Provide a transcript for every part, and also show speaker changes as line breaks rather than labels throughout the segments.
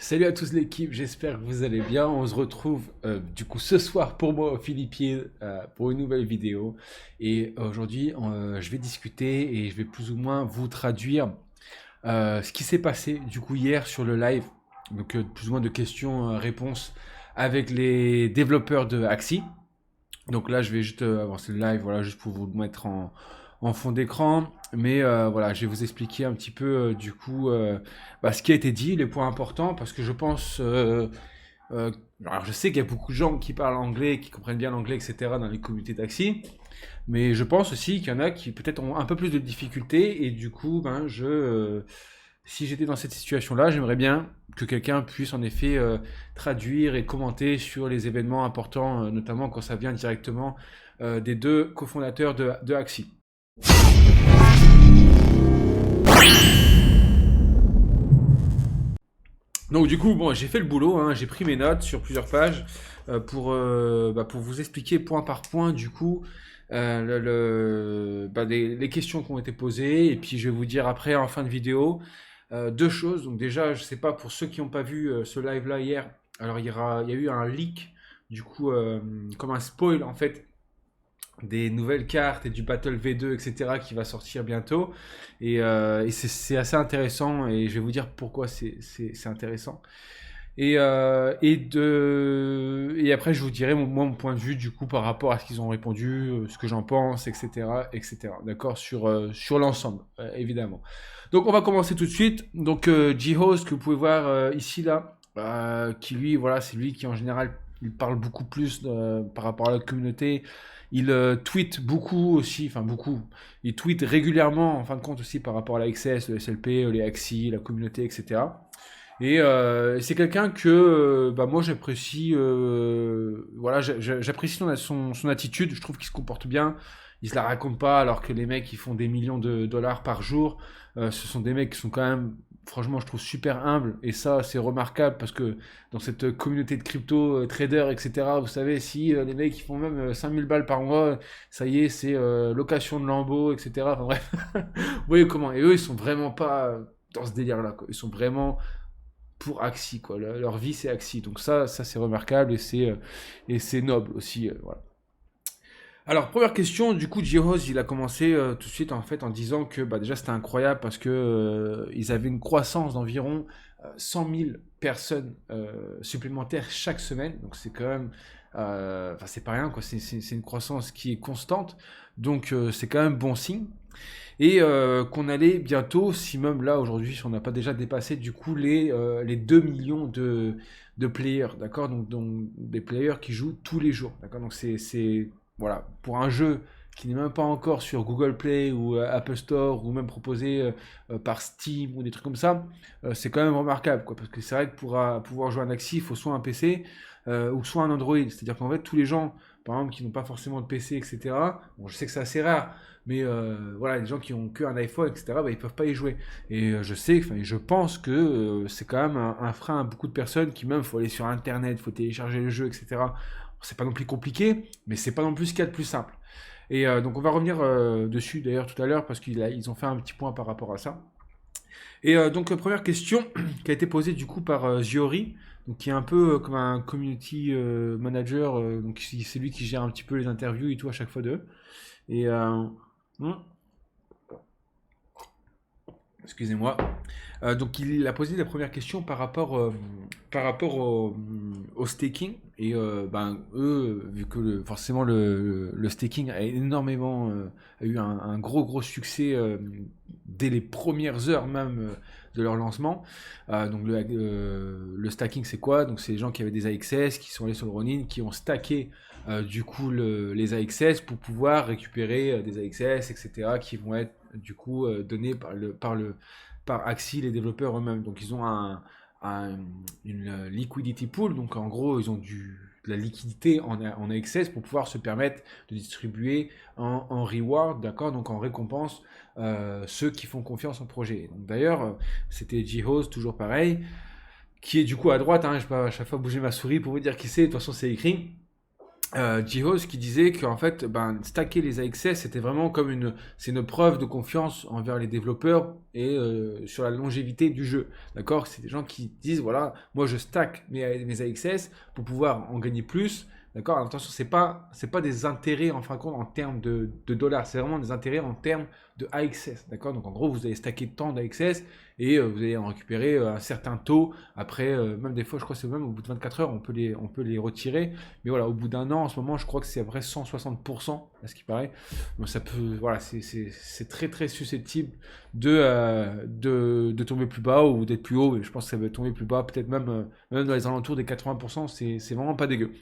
Salut à tous l'équipe, j'espère que vous allez bien. On se retrouve du coup ce soir pour moi aux Philippines pour une nouvelle vidéo. Et aujourd'hui, je vais discuter et je vais plus ou moins vous traduire ce qui s'est passé du coup hier sur le live. Donc plus ou moins de questions-réponses avec les développeurs de Axie. Donc là, je vais juste avancer le live, voilà, juste pour vous le mettre en fond d'écran. Mais voilà, je vais vous expliquer un petit peu du coup ce qui a été dit, les points importants, parce que je pense, euh, alors je sais qu'il y a beaucoup de gens qui parlent anglais, qui comprennent bien l'anglais, etc. dans les communautés taxi, mais je pense aussi qu'il y en a qui peut-être ont un peu plus de difficultés et du coup, si j'étais dans cette situation-là, j'aimerais bien que quelqu'un puisse en effet traduire et commenter sur les événements importants, notamment quand ça vient directement des deux cofondateurs de Axie. Donc du coup, bon, j'ai fait le boulot, hein, j'ai pris mes notes sur plusieurs pages pour vous expliquer point par point du coup les questions qui ont été posées et puis je vais vous dire après en fin de vidéo deux choses. Donc déjà, je sais pas pour ceux qui n'ont pas vu ce live là hier, alors il y a eu un leak du coup comme un spoil en fait des nouvelles cartes et du Battle V2, etc., qui va sortir bientôt. Et c'est assez intéressant et je vais vous dire pourquoi c'est intéressant. Et après, je vous dirai mon point de vue du coup par rapport à ce qu'ils ont répondu, ce que j'en pense, etc., etc. D'accord sur l'ensemble, évidemment. Donc, on va commencer tout de suite. Donc, J-Host, que vous pouvez voir ici, là, qui lui, voilà, c'est lui qui en général, il parle beaucoup plus par rapport à la communauté. Il tweet beaucoup aussi, enfin beaucoup. Il tweet régulièrement, en fin de compte aussi, par rapport à la XS, le SLP, les Axie, la communauté, etc. Et c'est quelqu'un que moi j'apprécie, voilà, j'apprécie son attitude. Je trouve qu'il se comporte bien. Il se la raconte pas alors que les mecs qui font des millions de dollars par jour, ce sont des mecs qui sont quand même, franchement, je trouve super humbles. Et ça, c'est remarquable parce que dans cette communauté de crypto traders, etc. Vous savez, si les mecs qui font même 5000 balles par mois, ça y est, c'est location de Lambo, etc. Enfin bref, vous voyez comment. Et eux, ils sont vraiment pas dans ce délire-là, quoi. Ils sont vraiment pour Axie, quoi. Leur vie, c'est Axie. Donc ça c'est remarquable et c'est noble aussi. Voilà. Alors, première question, du coup, Jiroz, il a commencé tout de suite en fait en disant que déjà c'était incroyable parce que ils avaient une croissance d'environ 100 000 personnes supplémentaires chaque semaine. Donc c'est quand même, enfin c'est pas rien quoi. C'est une croissance qui est constante. Donc c'est quand même bon signe. Et qu'on allait bientôt, si même là aujourd'hui, si on n'a pas déjà dépassé du coup les 2 millions de players, d'accord, donc des players qui jouent tous les jours, d'accord, donc voilà, pour un jeu qui n'est même pas encore sur Google Play ou Apple Store ou même proposé par Steam ou des trucs comme ça, c'est quand même remarquable, quoi, parce que c'est vrai que pour pouvoir jouer un Axie, il faut soit un PC ou soit un Android, c'est-à-dire qu'en fait tous les gens, par exemple, qui n'ont pas forcément de PC, etc., bon, je sais que c'est assez rare, mais voilà, les gens qui ont qu'un iPhone, etc., ils peuvent pas y jouer. Et je sais, enfin, je pense que c'est quand même un frein à beaucoup de personnes qui même, faut aller sur Internet, faut télécharger le jeu, etc. C'est pas non plus compliqué, mais c'est pas non plus ce qu'il y a de plus simple. Et donc on va revenir dessus d'ailleurs tout à l'heure parce qu'ils ont fait un petit point par rapport à ça. Et donc première question qui a été posée du coup par Ziori, donc qui est un peu comme un community manager, donc c'est lui qui gère un petit peu les interviews et tout à chaque fois d'eux. Et hmm, excusez-moi. Donc il a posé la première question par rapport au staking. Et eux, vu que forcément le staking a énormément a eu un gros succès dès les premières heures même de leur lancement. Donc le stacking c'est quoi? Donc c'est les gens qui avaient des AXS, qui sont allés sur le Ronin, qui ont stacké du coup les AXS pour pouvoir récupérer des AXS, etc. qui vont être du coup donnés par Axie, les développeurs eux-mêmes. Donc ils ont une liquidity pool, donc en gros ils ont de la liquidité en AXS pour pouvoir se permettre de distribuer en reward, d'accord, donc en récompense ceux qui font confiance en projet. Donc d'ailleurs c'était J-Host, toujours pareil, qui est du coup à droite, hein, je vais pas à chaque fois bouger ma souris pour vous dire qui c'est, de toute façon c'est écrit. Jihos qui disait qu'en fait, ben, stacker les AXS, c'était vraiment comme c'est une preuve de confiance envers les développeurs et sur la longévité du jeu. D'accord? C'est des gens qui disent, voilà, moi je stack mes AXS pour pouvoir en gagner plus. D'accord? Alors, attention, c'est pas des intérêts en fin de compte en termes de dollars, c'est vraiment des intérêts en termes de AXS. D'accord? Donc en gros, vous allez stacker tant d'AXS et vous allez en récupérer un certain taux. Après, même des fois, je crois que c'est même au bout de 24 heures, on peut les retirer. Mais voilà, au bout d'un an, en ce moment, je crois que c'est à peu près 160%, à ce qui paraît. Donc ça peut, voilà, c'est très très susceptible de tomber plus bas ou d'être plus haut. Et je pense que ça va tomber plus bas, peut-être même, même dans les alentours des 80%, c'est vraiment pas dégueu.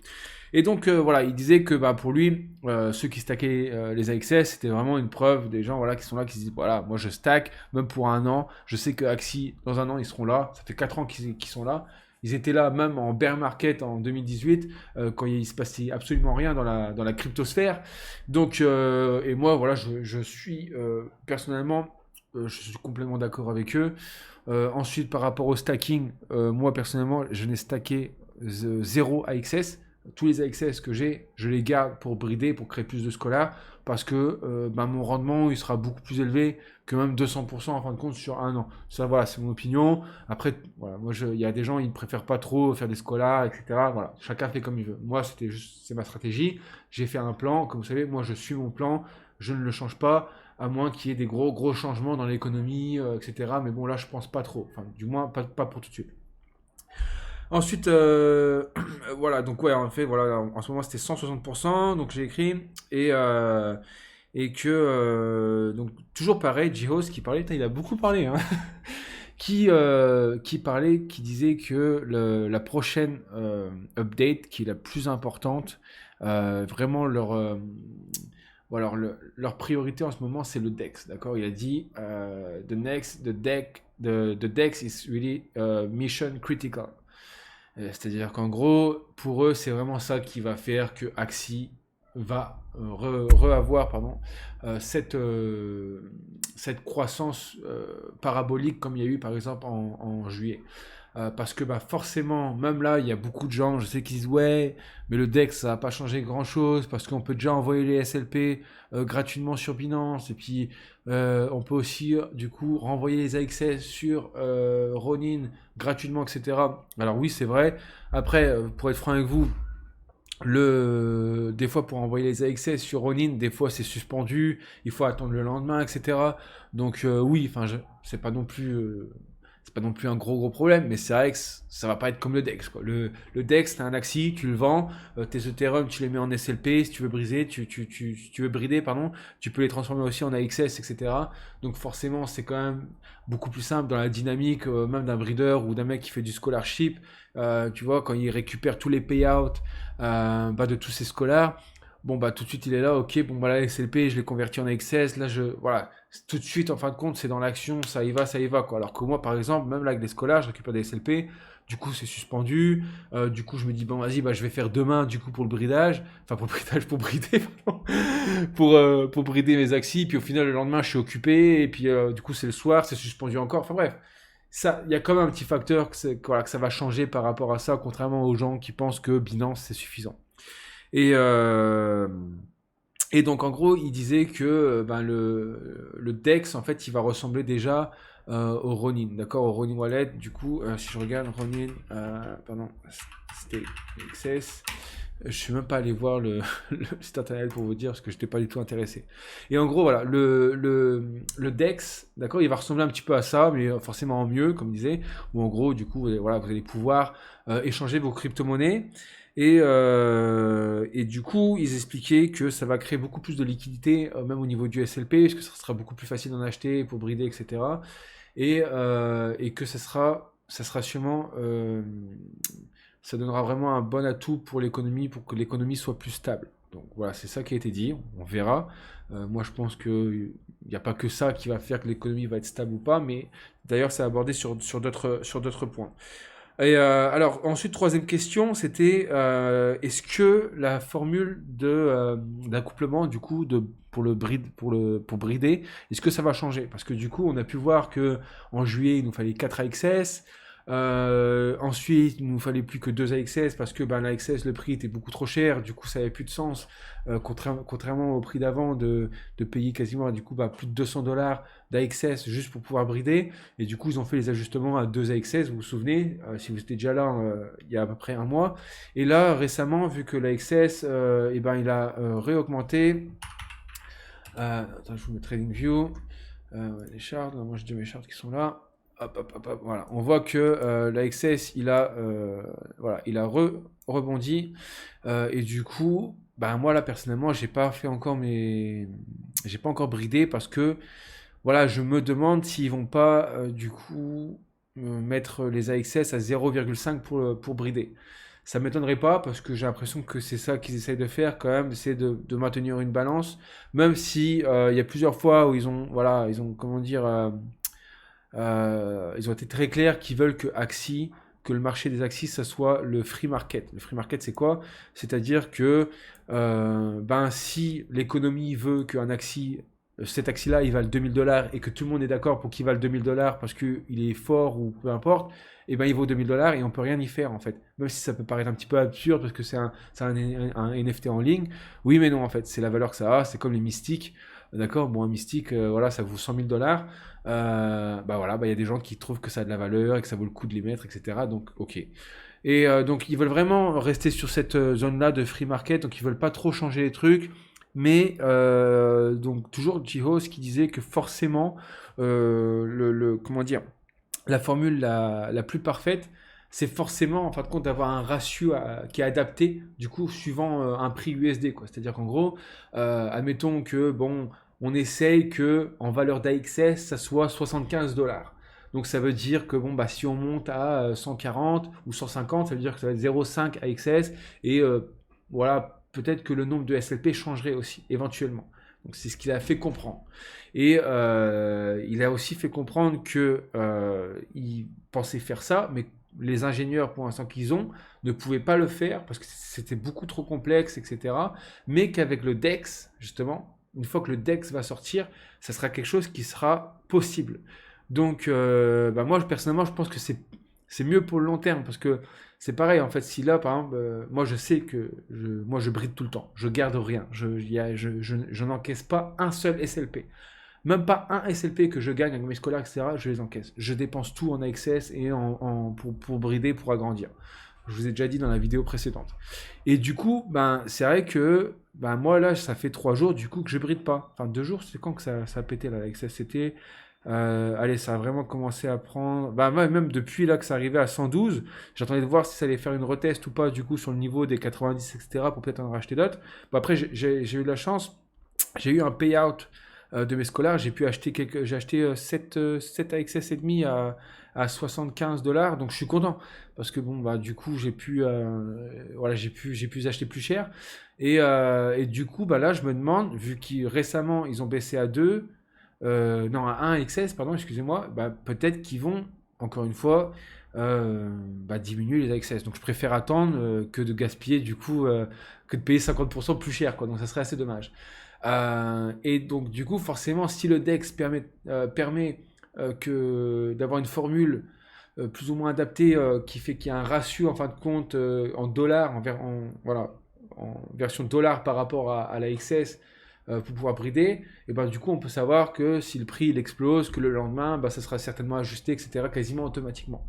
Et donc voilà, il disait que bah, pour lui, ceux qui stackaient les AXS, c'était vraiment une preuve des gens voilà, qui sont là, qui se disent voilà, moi je stack, même pour un an, je sais que Axie, dans un an, ils seront là, ça fait 4 ans qu'ils sont là. Ils étaient là même en bear market en 2018, quand il se passait absolument rien dans la cryptosphère. Donc, et moi, voilà, je suis personnellement, je suis complètement d'accord avec eux. Ensuite, par rapport au stacking, moi personnellement, je n'ai stacké 0 AXS. Tous les AXS que j'ai, je les garde pour brider, pour créer plus de scolaires, parce que bah, mon rendement, il sera beaucoup plus élevé que même 200% en fin de compte sur un an. Ça, voilà, c'est mon opinion. Après, voilà, moi, il y a des gens, ils ne préfèrent pas trop faire des scolaires, etc. Voilà, chacun fait comme il veut. Moi, c'est ma stratégie. J'ai fait un plan. Comme vous savez, moi, je suis mon plan. Je ne le change pas, à moins qu'il y ait des gros changements dans l'économie, etc. Mais bon, là, je pense pas trop. Enfin, du moins, pas pour tout de suite. Ensuite, voilà, donc ouais, en fait, voilà, en ce moment c'était 160%, donc j'ai écrit, et que, donc toujours pareil, Jihos qui parlait, putain, il a beaucoup parlé, hein, qui parlait, qui disait que la prochaine update, qui est la plus importante, vraiment voilà, leur priorité en ce moment, c'est le DEX, d'accord? Il a dit, the DEX is really mission critical. C'est-à-dire qu'en gros, pour eux, c'est vraiment ça qui va faire que Axie va re-avoir cette croissance parabolique comme il y a eu par exemple en juillet. Parce que bah, forcément, même là, il y a beaucoup de gens, je sais qu'ils disent ouais, mais le DEX, ça va pas changer grand-chose parce qu'on peut déjà envoyer les SLP gratuitement sur Binance et puis on peut aussi du coup renvoyer les AXS sur Ronin gratuitement, etc. Alors oui, c'est vrai. Après, pour être franc avec vous, des fois pour envoyer les AXS sur Ronin, des fois c'est suspendu, il faut attendre le lendemain, etc. Donc oui, enfin c'est pas non plus c'est pas non plus un gros problème, mais c'est vrai que ça va pas être comme le DEX, quoi. Le DEX, t'as un Axie, tu le vends, tes Ethereum, tu les mets en SLP, si tu veux briser, si tu veux brider, pardon, tu peux les transformer aussi en AXS, etc. Donc forcément, c'est quand même beaucoup plus simple dans la dynamique, même d'un breeder ou d'un mec qui fait du scholarship. Tu vois, quand il récupère tous les payouts bah, de tous ces scholars, bon bah tout de suite il est là, ok, bon bah là SLP je l'ai converti en XS, là voilà, tout de suite en fin de compte c'est dans l'action, ça y va quoi. Alors que moi par exemple, même là avec des scolaires, je récupère des SLP, du coup c'est suspendu, du coup je me dis bon vas-y bah je vais faire demain du coup pour le bridage, enfin pour le bridage, pour brider, pardon, pour brider mes axis, puis au final le lendemain je suis occupé, et puis du coup c'est le soir, c'est suspendu encore, enfin bref. Ça, il y a quand même un petit facteur voilà, que ça va changer par rapport à ça, contrairement aux gens qui pensent que Binance c'est suffisant. Et, euh, et donc en gros, il disait que ben, le DEX, en fait, il va ressembler déjà au Ronin, d'accord, au Ronin Wallet. Du coup, si je regarde Ronin, pardon, c'était XS. Je suis même pas allé voir le site internet pour vous dire parce que je n'étais pas du tout intéressé. Et en gros, voilà, le DEX, d'accord, il va ressembler un petit peu à ça, mais forcément en mieux, comme je disais, où en gros, du coup, voilà, vous allez pouvoir échanger vos crypto-monnaies. Et du coup, ils expliquaient que ça va créer beaucoup plus de liquidité, même au niveau du SLP, parce que ça sera beaucoup plus facile d'en acheter pour brider, etc. Et que ça sera sûrement, ça donnera vraiment un bon atout pour l'économie, pour que l'économie soit plus stable. Donc voilà, c'est ça qui a été dit, on verra. Moi, je pense qu'il n'y a pas que ça qui va faire que l'économie va être stable ou pas, mais d'ailleurs, c'est abordé sur d'autres points. Et alors, ensuite, troisième question, c'était est-ce que la formule d'accouplement, du coup, pour brider, est-ce que ça va changer? Parce que du coup, on a pu voir que en juillet, il nous fallait 4 AXS. Ensuite, il nous fallait plus que 2 AXS parce que ben, l'AXS, le prix était beaucoup trop cher, du coup ça n'avait plus de sens, contrairement au prix d'avant de payer quasiment du coup bah, plus de 200 $ d'AXS juste pour pouvoir brider, et du coup ils ont fait les ajustements à 2 AXS, vous vous souvenez, si vous étiez déjà là il y a à peu près un mois, et là récemment, vu que l'AXS, et ben, il a réaugmenté, attends, je vous mets TradingView, les charts, là, moi j'ai déjà mes charts qui sont là. Hop, hop, hop, hop, voilà. On voit que l'AXS, voilà, il a rebondi. Et du coup, bah, moi là personnellement, j'ai pas encore bridé parce que voilà, je me demande s'ils vont pas du coup mettre les AXS à 0,5 pour brider. Ça m'étonnerait pas parce que j'ai l'impression que c'est ça qu'ils essayent de faire quand même, d'essayer de maintenir une balance, même si il y a plusieurs fois où voilà, ils ont comment dire, ils ont été très clairs qu'ils veulent que le marché des Axis, ça soit le free market. Le free market, c'est quoi? C'est-à-dire que ben, si l'économie veut qu'un Axi, cet Axi-là, il vale 2000 $ et que tout le monde est d'accord pour qu'il vale 2000 $ parce qu'il est fort ou peu importe, et ben il vaut 2000 $ et on peut rien y faire en fait. Même si ça peut paraître un petit peu absurde parce que un NFT en ligne. Oui, mais non, en fait, c'est la valeur que ça a. C'est comme les mystiques. D'accord? Bon, un mystique, voilà, ça vaut 100 000 $. Bah voilà, bah il y a des gens qui trouvent que ça a de la valeur et que ça vaut le coup de les mettre, etc. Donc, ok. Et donc, ils veulent vraiment rester sur cette zone-là de free market, donc ils veulent pas trop changer les trucs. Mais donc toujours Jihos qui disait que forcément comment dire, la formule la plus parfaite, c'est forcément en fin de compte d'avoir un ratio qui est adapté du coup suivant un prix USD quoi. C'est-à-dire qu'en gros, admettons que bon, on essaye que en valeur d'AXS ça soit 75 $. Donc ça veut dire que bon bah si on monte à 140 ou 150, ça veut dire que ça va être 0,5 AXS et voilà, peut-être que le nombre de SLP changerait aussi éventuellement. Donc c'est ce qu'il a fait comprendre. Et il a aussi fait comprendre que il pensait faire ça, mais les ingénieurs pour l'instant qu'ils ont ne pouvaient pas le faire parce que c'était beaucoup trop complexe, etc. Mais qu'avec le DEX, justement, une fois que le DEX va sortir, ça sera quelque chose qui sera possible. Donc, bah moi, personnellement, je pense que c'est mieux pour le long terme parce que c'est pareil, en fait, si là, par exemple, moi, je sais que moi, je bride tout le temps, je garde rien, je n'encaisse pas un seul SLP. Même pas un SLP que je gagne avec mes scolaires, etc., je les encaisse. Je dépense tout en AXS et pour brider, pour agrandir. Je vous ai déjà dit dans la vidéo précédente. Et du coup, ben, c'est vrai que ben, moi, là, ça fait 3 jours du coup que je bride pas. Enfin, 2 jours, c'est quand que ça a pété là, l'AXS? C'était allez, ça a vraiment commencé à prendre. Bah, même depuis là que ça arrivait à 112, j'attendais de voir si ça allait faire une retest ou pas, du coup, sur le niveau des 90, etc., pour peut-être en racheter d'autres. Bah, après, j'ai eu de la chance, j'ai eu un payout de mes scolaires, j'ai acheté 7 AXS et demi à 75 $, donc je suis content parce que bon bah du coup voilà j'ai pu acheter plus cher et du coup bah là je me demande vu qu'ils récemment ils ont baissé à 2 non, à 1 XS, pardon, excusez-moi, bah, peut-être qu'ils vont, encore une fois, bah, diminuer les AXS. Donc je préfère attendre que de gaspiller, du coup, que de payer 50% plus cher, quoi. Donc ça serait assez dommage. Et donc, du coup, forcément, si le DEX permet d'avoir une formule plus ou moins adaptée qui fait qu'il y a un ratio, en fin de compte, en dollars, voilà, en version dollar par rapport à la XS, pour pouvoir brider, et ben du coup on peut savoir que si le prix il explose, que le lendemain bah, ça sera certainement ajusté, etc., quasiment automatiquement.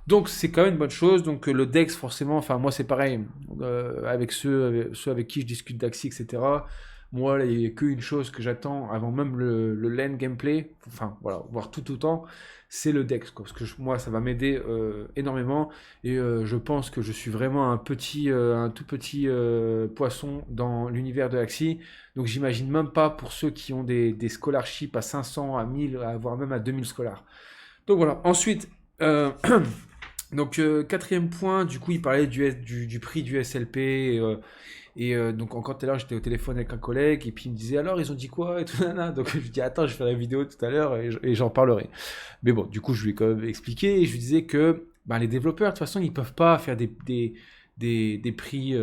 Donc c'est quand même une bonne chose. Donc le DEX forcément, enfin moi c'est pareil, avec ceux avec qui je discute d'Axi, etc. Moi là, il n'y a qu'une chose que j'attends avant même le LAN gameplay, enfin voilà, voir tout autant, c'est le DEX quoi, parce que moi ça va m'aider énormément et je pense que je suis vraiment un tout petit poisson dans l'univers de Axi. Donc j'imagine même pas pour ceux qui ont des scholarships à 500, à 1000, voire même à 2000 scholars. Donc voilà. Ensuite, donc quatrième point, du coup il parlait du prix du SLP donc encore tout à l'heure j'étais au téléphone avec un collègue et puis il me disait alors ils ont dit quoi et tout nana. Donc je lui dis attends je fais la vidéo tout à l'heure et j'en parlerai. Mais bon du coup je lui ai quand même expliqué et je lui disais que ben, les développeurs de toute façon ils peuvent pas faire des prix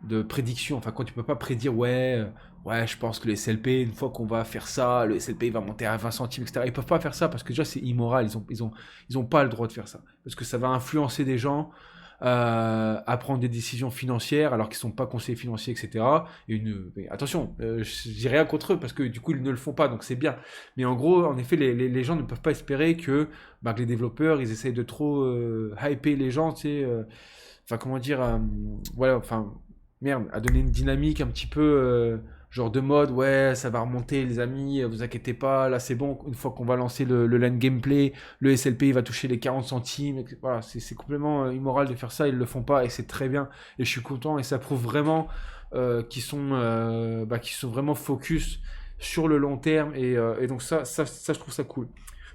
de prédiction. Enfin, quand tu peux pas prédire, ouais, je pense que le SLP, une fois qu'on va faire ça, le SLP va monter à 20 centimes, etc. Ils peuvent pas faire ça parce que déjà c'est immoral. Ils ont pas le droit de faire ça parce que ça va influencer des gens à prendre des décisions financières alors qu'ils sont pas conseillers financiers, etc. Mais attention, je dis rien contre eux parce que du coup ils ne le font pas, donc c'est bien. Mais en gros, en effet, les gens ne peuvent pas espérer que les développeurs ils essayent de trop hyper les gens, tu sais. Enfin, comment dire, voilà, enfin, merde, à donner une dynamique un petit peu genre de mode, ouais, ça va remonter les amis, vous inquiétez pas, là c'est bon, une fois qu'on va lancer le LAN gameplay, le SLP il va toucher les 40 centimes, voilà, c'est complètement immoral de faire ça, ils le font pas et c'est très bien, et je suis content, et ça prouve vraiment qu'ils sont vraiment focus sur le long terme, et donc ça, je trouve ça cool.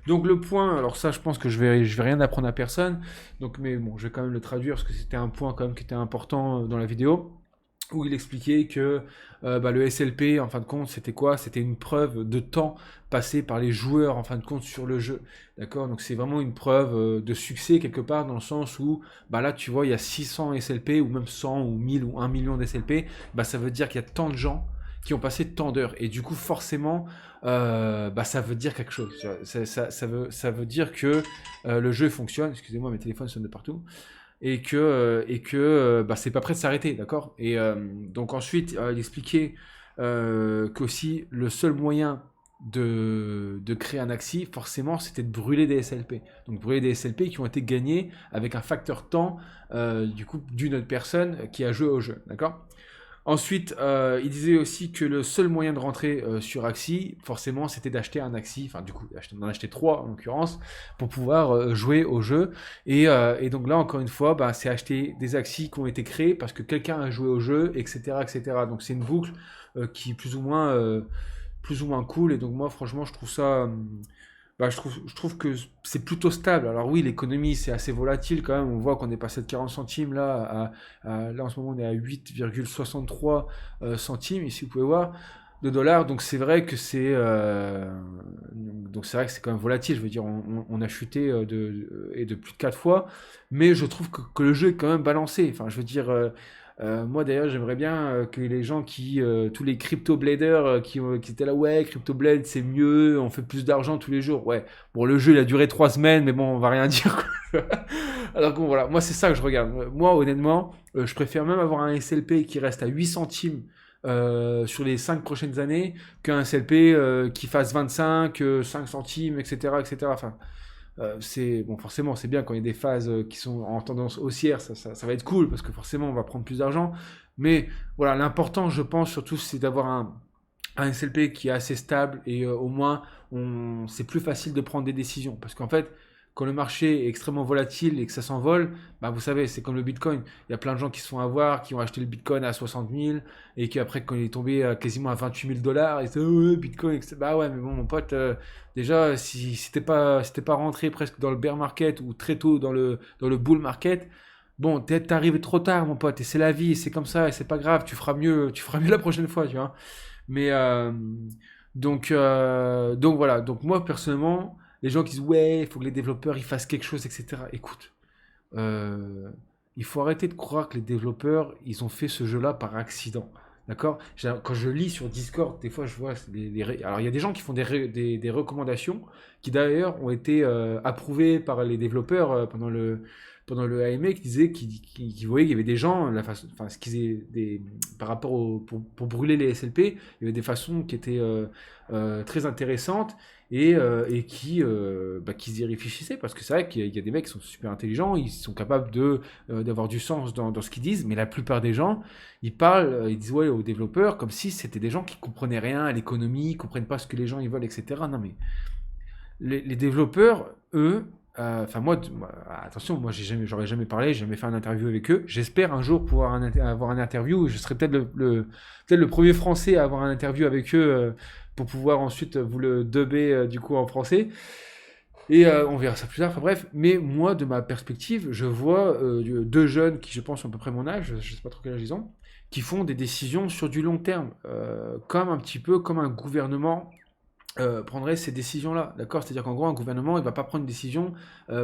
Donc le point, alors ça je pense que je vais rien apprendre à personne, donc mais bon, je vais quand même le traduire parce que c'était un point quand même qui était important dans la vidéo où il expliquait que le SLP, en fin de compte, c'était quoi? C'était une preuve de temps passé par les joueurs, en fin de compte, sur le jeu. D'accord? Donc c'est vraiment une preuve de succès, quelque part, dans le sens où, là, tu vois, il y a 600 SLP, ou même 100, ou 1000, ou 1 million d'SLP. Ça veut dire qu'il y a tant de gens qui ont passé tant d'heures. Et du coup, forcément, ça veut dire quelque chose. Ça veut dire que le jeu fonctionne. Excusez-moi, mes téléphones sonnent de partout et que c'est pas prêt de s'arrêter, d'accord. Et donc ensuite, il expliquait qu'aussi le seul moyen de créer un axi, forcément, c'était de brûler des SLP. Donc brûler des SLP qui ont été gagnés avec un facteur temps du coup d'une autre personne qui a joué au jeu, d'accord. Ensuite, il disait aussi que le seul moyen de rentrer sur Axie, forcément, c'était d'acheter un Axie, enfin du coup, d'en acheter 3 en l'occurrence, pour pouvoir jouer au jeu. Et donc là, encore une fois, c'est acheter des Axies qui ont été créés parce que quelqu'un a joué au jeu, etc. etc. Donc c'est une boucle qui est plus ou moins cool. Et donc moi, franchement, je trouve ça... je trouve que c'est plutôt stable. Alors oui, l'économie, c'est assez volatile quand même. On voit qu'on est passé de 40 centimes là en ce moment, on est à 8,63 centimes, ici vous pouvez voir, de dollars. Donc c'est vrai que c'est quand même volatile. Je veux dire, on a chuté de plus de 4 fois. Mais je trouve que le jeu est quand même balancé. Enfin, je veux dire... moi d'ailleurs j'aimerais bien que les gens tous les crypto bladers qui étaient là, ouais, crypto blade c'est mieux, on fait plus d'argent tous les jours, ouais, bon, le jeu il a duré 3 semaines mais bon, on va rien dire quoi. Alors bon, voilà, moi c'est ça que je regarde. Moi honnêtement, je préfère même avoir un SLP qui reste à 8 centimes sur les 5 prochaines années qu'un SLP qui fasse 25, 5 centimes, etc., etc. Enfin, c'est bon, forcément c'est bien quand il y a des phases qui sont en tendance haussière, ça va être cool parce que forcément on va prendre plus d'argent, mais voilà, l'important je pense surtout c'est d'avoir un SLP qui est assez stable et au moins c'est plus facile de prendre des décisions parce qu'en fait quand le marché est extrêmement volatile et que ça s'envole, vous savez, c'est comme le Bitcoin. Il y a plein de gens qui se font avoir, qui ont acheté le Bitcoin à 60 000 et qu'après, quand il est tombé quasiment à 28 000 dollars, ils disent ouais, Bitcoin, etc. Bah ouais, mais bon, mon pote, déjà, si t'es pas rentré presque dans le bear market ou très tôt dans le bull market, bon, t'es arrivé trop tard, mon pote, et c'est la vie, c'est comme ça, et c'est pas grave, tu feras mieux la prochaine fois, tu vois. Mais donc voilà, donc moi personnellement, les gens qui disent ouais, il faut que les développeurs ils fassent quelque chose, etc. Écoute, euh, il faut arrêter de croire que les développeurs ils ont fait ce jeu-là par accident. D'accord? Quand je lis sur Discord, des fois je vois alors il y a des gens qui font des recommandations qui d'ailleurs ont été approuvées par les développeurs pendant le AMA qui disaient qu'ils voyaient qu'il y avait des gens ce par rapport pour brûler les SLP, il y avait des façons qui étaient très intéressantes et qui y réfléchissaient parce que c'est vrai qu'il y a des mecs qui sont super intelligents, ils sont capables d'avoir du sens dans ce qu'ils disent, mais la plupart des gens ils parlent, ils disent ouais aux développeurs comme si c'était des gens qui comprenaient rien à l'économie, qui comprennent pas ce que les gens ils veulent, etc. Non mais les développeurs, eux, enfin attention, moi j'aurais jamais parlé, j'ai jamais fait un interview avec eux. J'espère un jour pouvoir avoir un interview. Je serai peut-être peut-être le premier Français à avoir un interview avec eux pour pouvoir ensuite vous le dubber du coup en français. Et on verra ça plus tard. Enfin bref, mais moi de ma perspective, je vois deux jeunes qui je pense ont à peu près mon âge, je sais pas trop quel âge ils ont, qui font des décisions sur du long terme, comme un petit peu comme un gouvernement prendrait ces décisions-là, d'accord? C'est-à-dire qu'en gros, un gouvernement, il va pas prendre une décision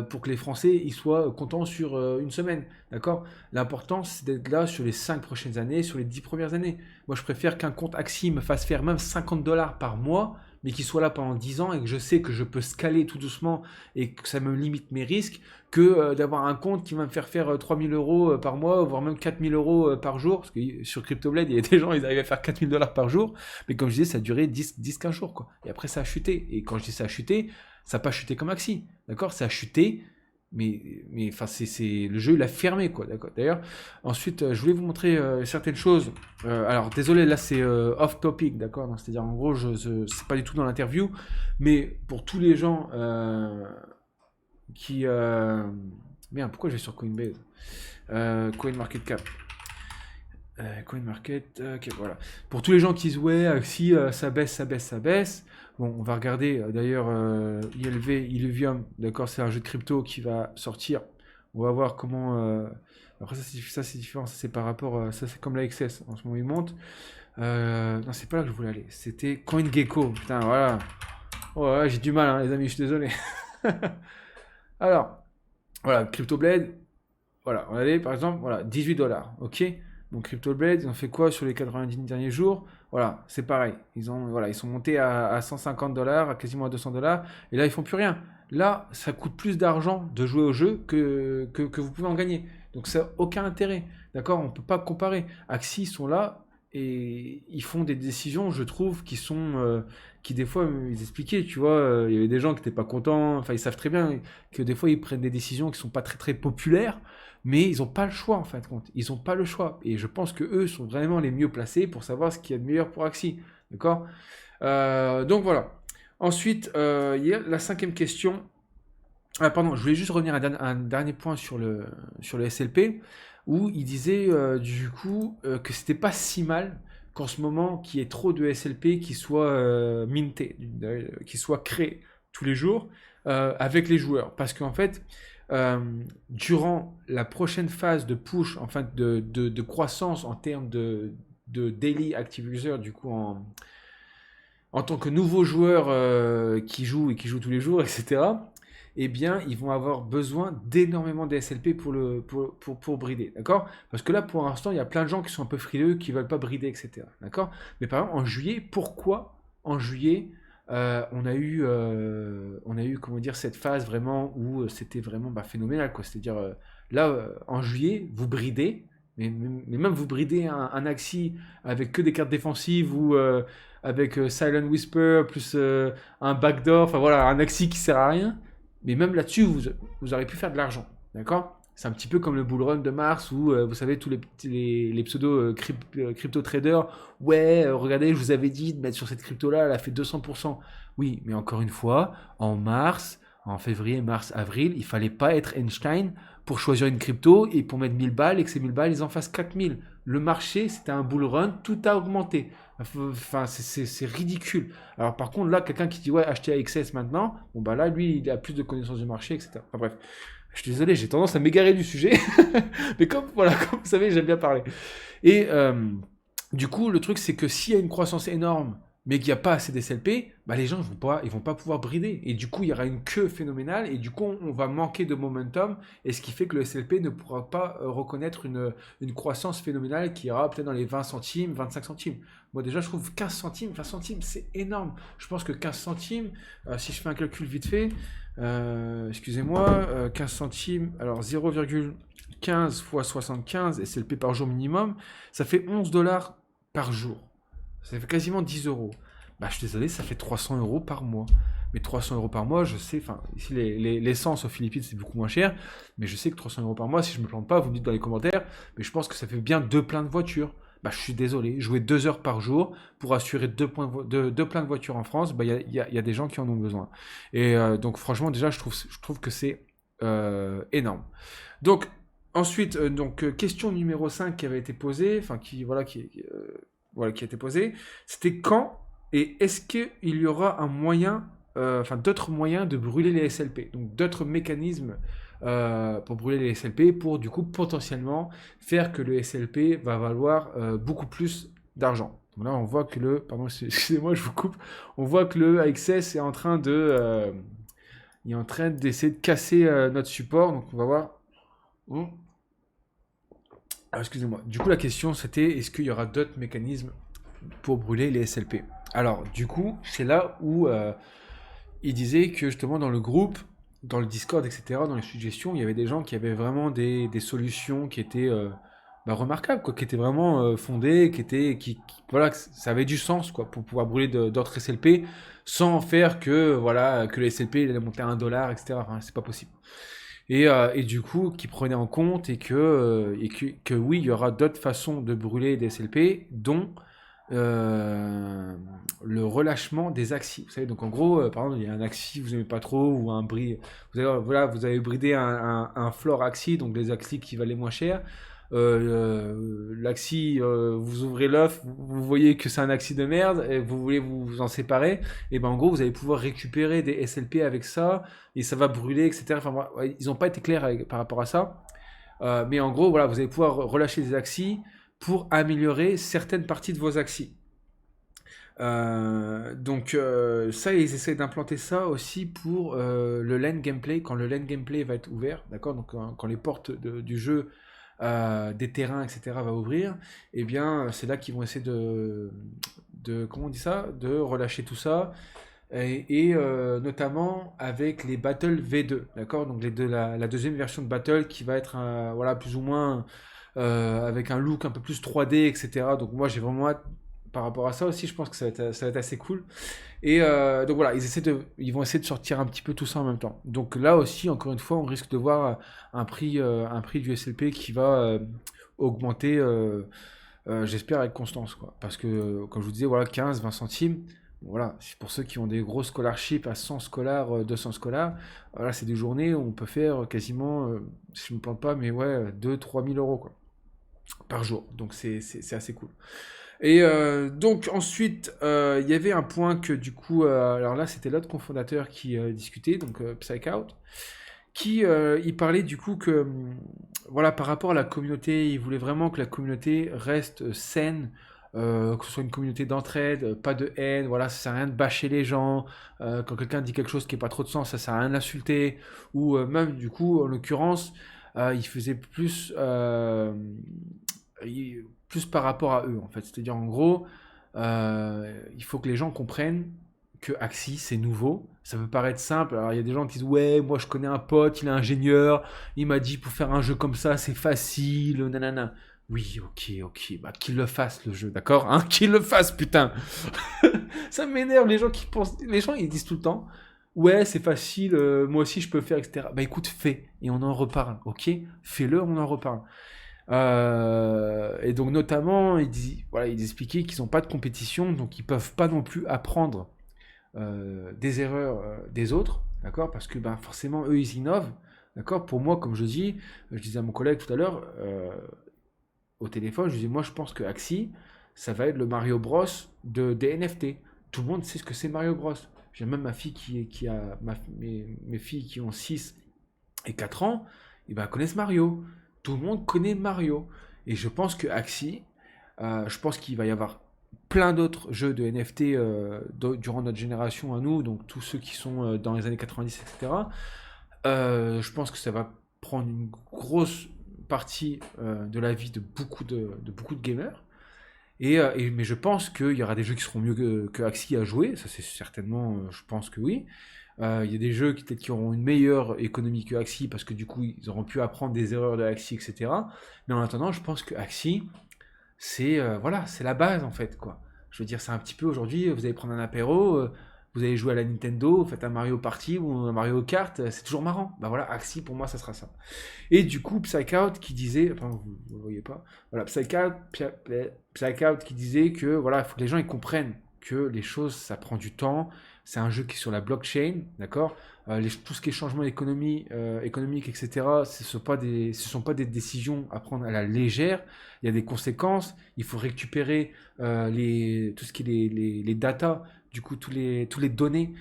pour que les Français ils soient contents sur une semaine, d'accord? L'important, c'est d'être là sur les 5 prochaines années, sur les 10 premières années. Moi, je préfère qu'un compte Axie me fasse faire même 50 dollars par mois, mais qu'il soit là pendant 10 ans et que je sais que je peux scaler tout doucement et que ça me limite mes risques, que d'avoir un compte qui va me faire 3000 euros par mois, voire même 4000 euros par jour, parce que sur CryptoBlade, il y a des gens, ils arrivent à faire 4000 dollars par jour, mais comme je disais, ça a duré 10-15 jours, quoi. Et après, ça a chuté. Et quand je dis ça a chuté, ça n'a pas chuté comme Axie, d'accord? Ça a chuté, mais enfin, le jeu, il a fermé, quoi, d'accord? D'ailleurs, ensuite, je voulais vous montrer certaines choses. Alors, désolé, là, c'est off topic, d'accord? Donc, c'est-à-dire, en gros, c'est pas du tout dans l'interview, mais pour tous les gens qui... Merde, pourquoi je vais sur Coinbase? CoinMarketCap. CoinMarket, ok, voilà. Pour tous les gens qui disent ouais, Axie, ça baisse, ça baisse, ça baisse. Bon, on va regarder d'ailleurs ILV, Illuvium, d'accord, c'est un jeu de crypto qui va sortir. On va voir comment. Après, ça c'est différent, ça c'est par rapport. Ça c'est comme la XS, en ce moment il monte. Non, c'est pas là que je voulais aller, c'était CoinGecko. Putain, voilà. Oh, ouais, j'ai du mal, hein, les amis, je suis désolé. Alors, voilà, CryptoBlade, voilà, regardez, par exemple, voilà, 18 dollars, ok? Donc CryptoBlade, ils ont fait quoi sur les 90 derniers jours? Voilà, c'est pareil. Ils sont montés à 150 dollars, à quasiment à 200 dollars, et là, ils font plus rien. Là, ça coûte plus d'argent de jouer au jeu que vous pouvez en gagner. Donc ça n'a aucun intérêt, d'accord? On ne peut pas comparer. Axie, ils sont là, et ils font des décisions, je trouve, qui des fois, ils expliquaient, tu vois, il y avait des gens qui n'étaient pas contents, enfin, ils savent très bien que des fois, ils prennent des décisions qui sont pas très très populaires, mais ils n'ont pas le choix en fin de compte. Ils n'ont pas le choix. Et je pense que eux sont vraiment les mieux placés pour savoir ce qu'il y a de meilleur pour Axie. D'accord? Donc voilà. Ensuite, il y a la cinquième question. Ah, pardon, je voulais juste revenir à un dernier point sur le SLP, où il disait du coup que c'était pas si mal qu'en ce moment qu'il y ait trop de SLP qui soient mintés, qui soient créés tous les jours avec les joueurs. Parce qu'en fait, durant la prochaine phase de push, enfin de croissance en termes de daily active user, du coup en tant que nouveau joueur qui joue et qui joue tous les jours, etc., eh bien, ils vont avoir besoin d'énormément de SLP pour brider, d'accord? Parce que là, pour l'instant, il y a plein de gens qui sont un peu frileux, qui ne veulent pas brider, etc., d'accord? Mais par exemple, en juillet, pourquoi en juillet, on a eu, comment dire, cette phase vraiment où c'était vraiment phénoménal, quoi. C'est-à-dire, là, en juillet, vous bridez, mais même vous bridez un Axie avec que des cartes défensives ou avec Silent Whisper plus un backdoor, enfin voilà, un Axie qui sert à rien. Mais même là-dessus, vous aurez pu faire de l'argent, d'accord? C'est un petit peu comme le bull run de Mars où, vous savez, tous les pseudo crypto traders, ouais, regardez, je vous avais dit de mettre sur cette crypto-là, elle a fait 200%. Oui, mais encore une fois, en mars, en février, mars, avril, il fallait pas être Einstein pour choisir une crypto et pour mettre 1000 balles et que ces 1000 balles, ils en fassent 4000. Le marché, c'était un bull run, tout a augmenté. Enfin, c'est ridicule. Alors par contre, là, quelqu'un qui dit ouais, acheter AXS maintenant, bon bah là, lui, il a plus de connaissances du marché, etc. Enfin bref, je suis désolé, j'ai tendance à m'égarer du sujet, mais voilà, comme vous savez, j'aime bien parler. Et du coup, le truc, c'est que s'il y a une croissance énorme, mais qu'il n'y a pas assez d'SLP, bah les gens ils vont pas pouvoir brider. Et du coup, il y aura une queue phénoménale, et du coup, on va manquer de momentum, et ce qui fait que le SLP ne pourra pas reconnaître une croissance phénoménale qui ira peut-être dans les 20 centimes, 25 centimes. Moi, déjà, je trouve 15 centimes, 20 centimes, c'est énorme. Je pense que 15 centimes, si je fais un calcul vite fait, excusez-moi, 15 centimes, alors 0,15 fois 75 SLP par jour minimum, ça fait 11 dollars par jour. Ça fait quasiment 10 euros. Bah, je suis désolé, ça fait 300 euros par mois. Mais 300 euros par mois, je sais, enfin, ici, l'essence aux Philippines, c'est beaucoup moins cher. Mais je sais que 300 euros par mois, si je me plante pas, vous me dites dans les commentaires, mais je pense que ça fait bien deux pleins de voitures. Bah, je suis désolé, jouer 2 heures par jour pour assurer deux pleins de voitures en France, bah, y a des gens qui en ont besoin. Et donc, franchement, déjà, je trouve que c'est énorme. Donc, ensuite, question numéro 5 qui avait été posée, enfin, qui a été posée, c'était quand et est-ce qu'il y aura un moyen, d'autres moyens de brûler les SLP, donc d'autres mécanismes pour brûler les SLP, pour du coup potentiellement faire que le SLP va valoir beaucoup plus d'argent. Donc là, on voit que pardon, excusez-moi, je vous coupe. On voit que le AXS est en train il est en train d'essayer de casser notre support. Donc on va voir. Alors, excusez-moi. Du coup, la question c'était est-ce qu'il y aura d'autres mécanismes pour brûler les SLP? Alors, du coup, c'est là où il disait que justement dans le groupe, dans le Discord, etc., dans les suggestions, il y avait des gens qui avaient vraiment des solutions qui étaient remarquables, quoi, qui étaient vraiment fondées, voilà, que ça avait du sens, quoi, pour pouvoir brûler d'autres SLP sans faire que, voilà, que les SLP allaient monter à 1 $, etc. Enfin, c'est pas possible. Et du coup, qui prenait en compte et que oui, il y aura d'autres façons de brûler des SLP, dont le relâchement des axes. Vous savez, donc en gros, par exemple, il y a un axe que vous n'aimez pas trop, ou un bris. Vous avez bridé un floor axis, donc les axes qui valaient moins cher. L'axis, vous ouvrez l'œuf, vous voyez que c'est un axis de merde, et vous voulez vous en séparer, et ben en gros, vous allez pouvoir récupérer des SLP avec ça, et ça va brûler, etc. Enfin, ouais, ils n'ont pas été clairs par rapport à ça. Mais en gros, voilà, vous allez pouvoir relâcher des axis pour améliorer certaines parties de vos axis. Donc ça, ils essaient d'implanter ça aussi pour le lane gameplay, quand le lane gameplay va être ouvert, d'accord, donc quand les portes du jeu, des terrains, etc., va ouvrir, et eh bien c'est là qu'ils vont essayer comment on dit ça, de relâcher tout ça, et notamment avec les Battle V2, d'accord, donc la deuxième version de Battle qui va être voilà, plus ou moins avec un look un peu plus 3D, etc. Donc moi j'ai vraiment hâte par rapport à ça aussi, je pense que ça va être assez cool. Et donc voilà, ils vont essayer de sortir un petit peu tout ça en même temps. Donc là aussi, encore une fois, on risque de voir un prix du SLP qui va augmenter, j'espère, avec constance, quoi. Parce que, comme je vous disais, voilà, 15-20 centimes. Voilà, c'est pour ceux qui ont des gros scholarships à 100 scolaires, 200 scolaires. Voilà, c'est des journées où on peut faire quasiment, si je ne me plante pas, mais ouais, 2-3 000 euros, quoi, par jour. Donc c'est assez cool. Et donc ensuite, il y avait un point que du coup, alors là c'était l'autre cofondateur qui discutait, donc Psychout, qui il parlait du coup que voilà, par rapport à la communauté, il voulait vraiment que la communauté reste saine, que ce soit une communauté d'entraide, pas de haine, voilà, ça sert à rien de bâcher les gens, quand quelqu'un dit quelque chose qui n'a pas trop de sens, ça sert à rien de l'insulter, ou même du coup, en l'occurrence, il faisait plus par rapport à eux, en fait. C'est-à-dire, en gros, il faut que les gens comprennent que Axie, c'est nouveau. Ça peut paraître simple. Alors, il y a des gens qui disent, ouais, moi, je connais un pote, il est ingénieur, il m'a dit, pour faire un jeu comme ça, c'est facile, nanana. Oui, ok, bah, qu'il le fasse, le jeu, d'accord, hein, qu'il le fasse, putain. Ça m'énerve, les gens qui pensent... Les gens, ils disent tout le temps, ouais, c'est facile, moi aussi, je peux faire, etc. Bah, écoute, fais, et on en reparle, ok. Fais-le, on en reparle. Et donc notamment, voilà, il expliquait qu'ils n'ont pas de compétition, donc ils peuvent pas non plus apprendre des erreurs des autres, d'accord? Parce que ben, forcément, eux, ils innovent, d'accord? Pour moi, comme je disais à mon collègue tout à l'heure, au téléphone, je disais, moi, je pense que Axie, ça va être le Mario Bros des NFT. Tout le monde sait ce que c'est Mario Bros. J'ai même ma fille mes filles qui ont 6 et 4 ans, et ben, elles connaissent Mario. Tout le monde connaît Mario. Et je pense que Axie, je pense qu'il va y avoir plein d'autres jeux de NFT durant notre génération à nous, donc tous ceux qui sont dans les années 90, etc. Je pense que ça va prendre une grosse partie de la vie de beaucoup de gamers. Mais je pense qu'il y aura des jeux qui seront mieux que Axie à jouer, ça c'est certainement, je pense que oui. Il y a des jeux qui peut-être qui auront une meilleure économie que Axie parce que du coup ils auront pu apprendre des erreurs de Axie, etc. Mais en attendant, je pense que Axie, c'est voilà, c'est la base en fait, quoi. Je veux dire, c'est un petit peu aujourd'hui, vous allez prendre un apéro, vous allez jouer à la Nintendo, vous faites un Mario Party ou un Mario Kart, c'est toujours marrant. Bah voilà, Axie pour moi ça sera ça. Et du coup, Psychout qui disait, enfin vous ne voyez pas, voilà, Psychout qui disait que voilà, il faut que les gens ils comprennent que les choses ça prend du temps. C'est un jeu qui est sur la blockchain, d'accord. Tout ce qui est changement économique, etc. Ce sont pas des décisions à prendre à la légère. Il y a des conséquences. Il faut récupérer tout ce qui est les data du coup tous les données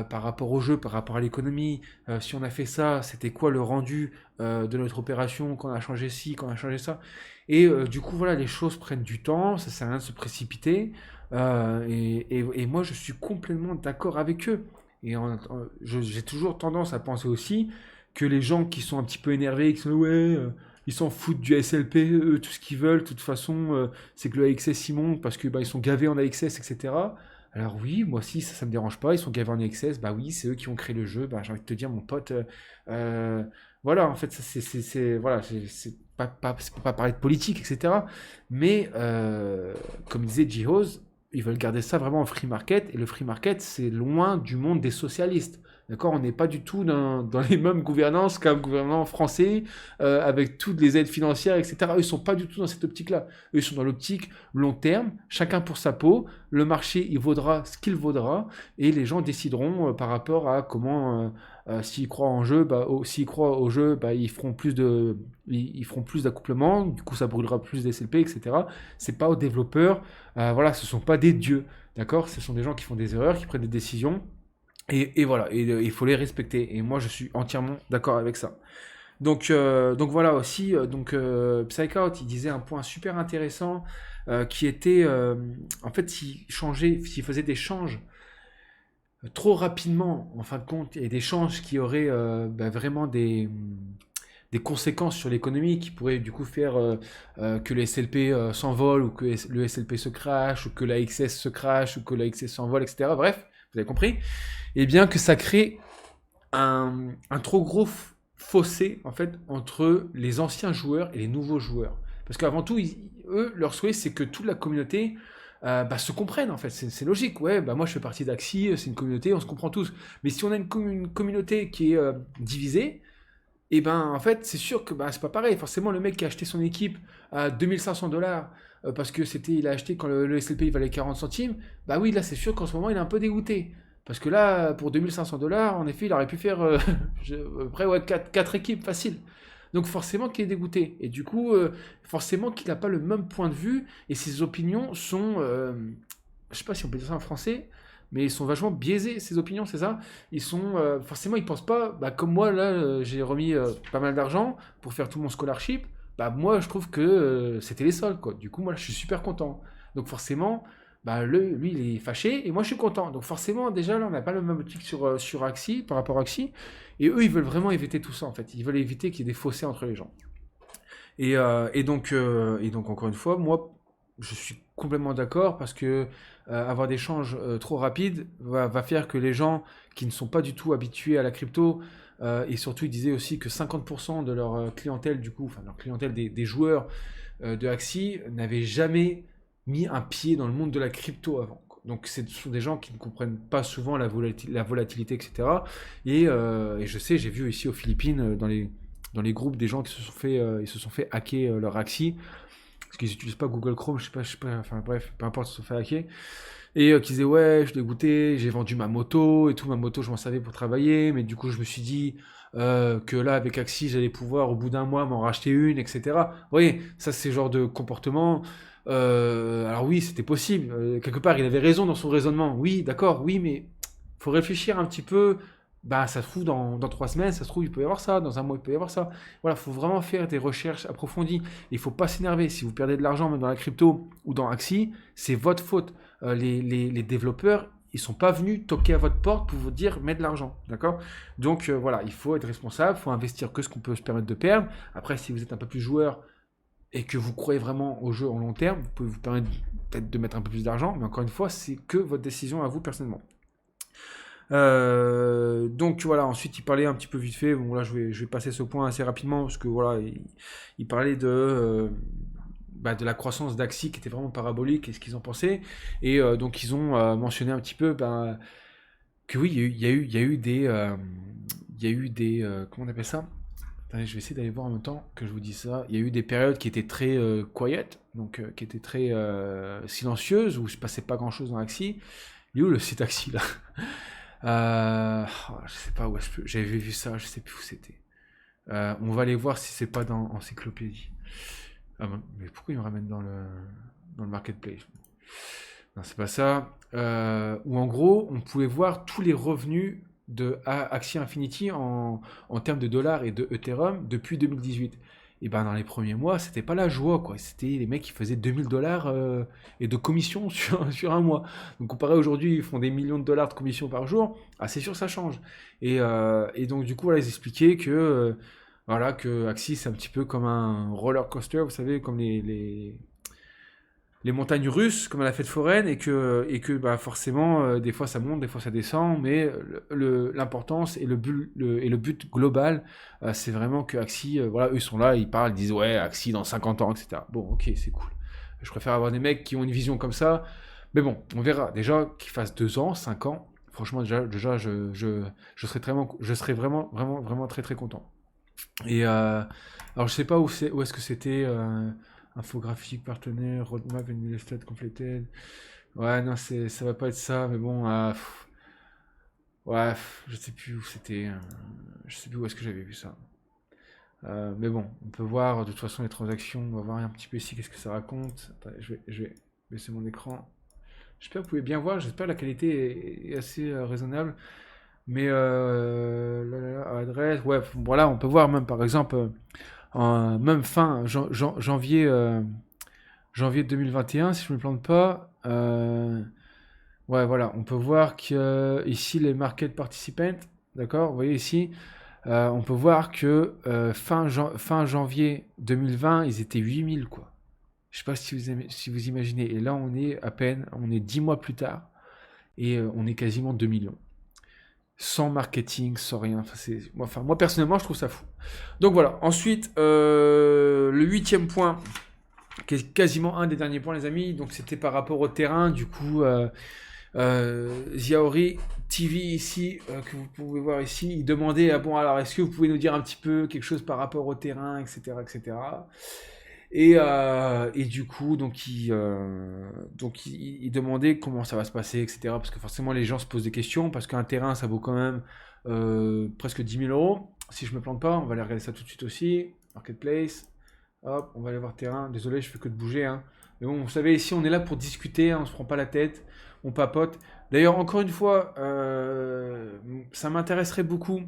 par rapport au jeu, par rapport à l'économie. Si on a fait ça, c'était quoi le rendu de notre opération quand on a changé ci, quand on a changé ça. Et du coup, voilà, les choses prennent du temps, ça sert à rien de se précipiter. Et moi, je suis complètement d'accord avec eux. Et j'ai toujours tendance à penser aussi que les gens qui sont un petit peu énervés, qui sont ouais, ils s'en foutent du SLP, eux, tout ce qu'ils veulent, de toute façon, c'est que le AXS ils montent parce que bah, ils sont gavés en AXS, etc. Alors oui, moi aussi, ça me dérange pas, ils sont gavés en AXS, bah oui, c'est eux qui ont créé le jeu, bah j'ai envie de te dire, mon pote, euh, voilà, en fait, ça, voilà, c'est pour pas parler de politique, etc. Mais, comme disait Jihoz, ils veulent garder ça vraiment en free market, et le free market, c'est loin du monde des socialistes. D'accord, on n'est pas du tout dans les mêmes gouvernances qu'un gouvernement français, avec toutes les aides financières, etc. Eux, ils sont pas du tout dans cette optique-là. Eux, ils sont dans l'optique long terme, chacun pour sa peau. Le marché, il vaudra ce qu'il vaudra, et les gens décideront par rapport à comment, s'ils croient en jeu, bah, s'ils croient au jeu, bah, ils feront plus d'accouplement. Du coup, ça brûlera plus d'SLP, etc. C'est pas aux développeurs. Voilà, ce sont pas des dieux. D'accord, ce sont des gens qui font des erreurs, qui prennent des décisions. Et voilà, et il faut les respecter. Et moi, je suis entièrement d'accord avec ça. Donc voilà aussi, Psychout, il disait un point super intéressant qui était, en fait, s'il faisait des changes trop rapidement, en fin de compte, et des changes qui auraient vraiment des conséquences sur l'économie qui pourraient du coup faire que le SLP s'envole ou que le SLP se crash ou que la XS se crash ou que la XS s'envole, etc. Bref, vous avez compris. Et bien que ça crée un trop gros fossé en fait entre les anciens joueurs et les nouveaux joueurs. Parce qu'avant tout, eux, leur souhait, c'est que toute la communauté se comprenne en fait. C'est logique. Ouais, bah moi je fais partie d'Axi, c'est une communauté, on se comprend tous. Mais si on a une communauté qui est divisée, et ben en fait c'est sûr que bah, c'est pas pareil. Forcément, le mec qui a acheté son équipe à 2500 $ parce que il a acheté quand le SLP il valait 40 centimes, bah oui, là c'est sûr qu'en ce moment il est un peu dégoûté. Parce que là, pour 2500 $, en effet, il aurait pu faire à peu près ouais, 4 équipes faciles. Donc forcément qu'il est dégoûté. Et du coup, forcément qu'il n'a pas le même point de vue. Et ses opinions sont, je sais pas si on peut dire ça en français, mais ils sont vachement biaisés, ses opinions, c'est ça. Ils sont, forcément, ils pensent pas, bah, comme moi, là, j'ai remis pas mal d'argent pour faire tout mon scholarship. Bah, moi, je trouve que c'était les soldes, quoi. Du coup, moi, je suis super content. Donc forcément, bah, lui, il est fâché et moi, je suis content. Donc forcément, déjà, là, on n'a pas le même optique sur Axie, par rapport à Axie. Et eux, ils veulent vraiment éviter tout ça, en fait. Ils veulent éviter qu'il y ait des fossés entre les gens. Et donc, encore une fois, moi, je suis complètement d'accord parce que avoir des changes trop rapides va faire que les gens qui ne sont pas du tout habitués à la crypto, et surtout, ils disaient aussi que 50% de leur clientèle, du coup, enfin, leur clientèle des joueurs de Axie n'avaient jamais mis un pied dans le monde de la crypto avant. Donc, ce sont des gens qui ne comprennent pas souvent la volatilité, etc. Et je sais, j'ai vu ici aux Philippines, dans les groupes, des gens qui se sont fait hacker leur Axie parce qu'ils n'utilisent pas Google Chrome, je sais pas, enfin bref, peu importe, ils se sont fait hacker. Et qui disaient, ouais, je suis dégoûté, j'ai vendu ma moto et tout, ma moto, je m'en servais pour travailler, mais du coup, je me suis dit que là, avec Axie, j'allais pouvoir, au bout d'un mois, m'en racheter une, etc. Vous voyez, ça, c'est ce genre de comportement. Alors oui, c'était possible. Quelque part, il avait raison dans son raisonnement. Oui, d'accord, oui, mais faut réfléchir un petit peu. Bah, ça se trouve, dans 3 semaines, ça se trouve, il peut y avoir ça. Dans un mois, il peut y avoir ça. Voilà, faut vraiment faire des recherches approfondies. Il faut pas s'énerver. Si vous perdez de l'argent, même dans la crypto ou dans Axie, c'est votre faute. Les développeurs, ils sont pas venus toquer à votre porte pour vous dire mets de l'argent, d'accord. Donc voilà, il faut être responsable, il faut investir que ce qu'on peut se permettre de perdre. Après, si vous êtes un peu plus joueur et que vous croyez vraiment au jeu en long terme, vous pouvez vous permettre peut-être de mettre un peu plus d'argent, mais encore une fois, c'est que votre décision à vous personnellement. Donc voilà, ensuite il parlait un petit peu vite fait, bon là je vais passer ce point assez rapidement parce que voilà, il parlait de la croissance d'Axi qui était vraiment parabolique et ce qu'ils en pensaient. Et donc ils ont mentionné un petit peu que oui, il y a eu des, comment on appelle ça? Attendez, je vais essayer d'aller voir en même temps que je vous dis ça. Il y a eu des périodes qui étaient très quiet, donc qui étaient très silencieuses, où il ne se passait pas grand-chose dans Axi. Il est où le site Axi là? Je sais pas où j'avais vu ça, je sais plus où c'était. On va aller voir si c'est pas dans Encyclopédie. Ah, mais pourquoi il me ramène dans le marketplace? Non, c'est pas ça. Où en gros, on pouvait voir tous les revenus de Axie Infinity en termes de dollars et de Ethereum depuis 2018. Et ben dans les premiers mois, c'était pas la joie, quoi. C'était les mecs qui faisaient 2000 dollars et de commission sur un mois. Donc comparé à aujourd'hui, ils font des millions de dollars de commission par jour. Ah, c'est sûr, ça change. Et donc du coup, voilà, ils expliquaient voilà, que Axie, c'est un petit peu comme un roller coaster, vous savez, comme les montagnes russes, comme à la fête foraine, et que bah, forcément, des fois ça monte, des fois ça descend, mais l'importance et le but global, c'est vraiment que Axie, voilà, eux ils sont là, ils parlent, ils disent ouais, Axie dans 50 ans, etc. Bon, ok, c'est cool. Je préfère avoir des mecs qui ont une vision comme ça, mais bon, on verra. Déjà, qu'ils fassent 2 ans, 5 ans, franchement, déjà je serais, je serais vraiment, vraiment, vraiment très, très content. Et alors, je sais pas où est-ce que c'était. Infographique, partenaire, roadmap, and stat completed. Ouais, non, ça va pas être ça, mais bon, ouais, je sais plus où c'était. Je sais plus où est-ce que j'avais vu ça. Mais bon, on peut voir de toute façon les transactions. On va voir un petit peu ici qu'est-ce que ça raconte. Attendez, je vais baisser mon écran. J'espère que vous pouvez bien voir. J'espère que la qualité est assez raisonnable. Mais adresse, ouais, voilà, on peut voir même par exemple, même fin janvier, janvier 2021, si je ne me plante pas. Ouais, voilà, on peut voir que ici les market participants, d'accord, vous voyez ici, on peut voir que fin janvier 2020, ils étaient 8000, quoi. Je sais pas si vous imaginez. Et là, on est 10 mois plus tard, et on est quasiment 2 millions. Sans marketing, sans rien. Moi, personnellement, je trouve ça fou. Donc voilà. Ensuite, le 8e point, qui est quasiment un des derniers points, les amis. Donc c'était par rapport au terrain. Du coup, Ziaori TV ici, que vous pouvez voir ici, il demandait, bon, alors est-ce que vous pouvez nous dire un petit peu quelque chose par rapport au terrain, etc., etc. Et du coup, il demandait comment ça va se passer, etc. Parce que forcément, les gens se posent des questions, parce qu'un terrain, ça vaut quand même presque 10 000 euros. Si je me plante pas, on va aller regarder ça tout de suite aussi. Marketplace, hop, on va aller voir terrain. Désolé, je fais que de bouger, hein. Mais bon, vous savez, ici, on est là pour discuter, hein, on se prend pas la tête, on papote. D'ailleurs, encore une fois, ça m'intéresserait beaucoup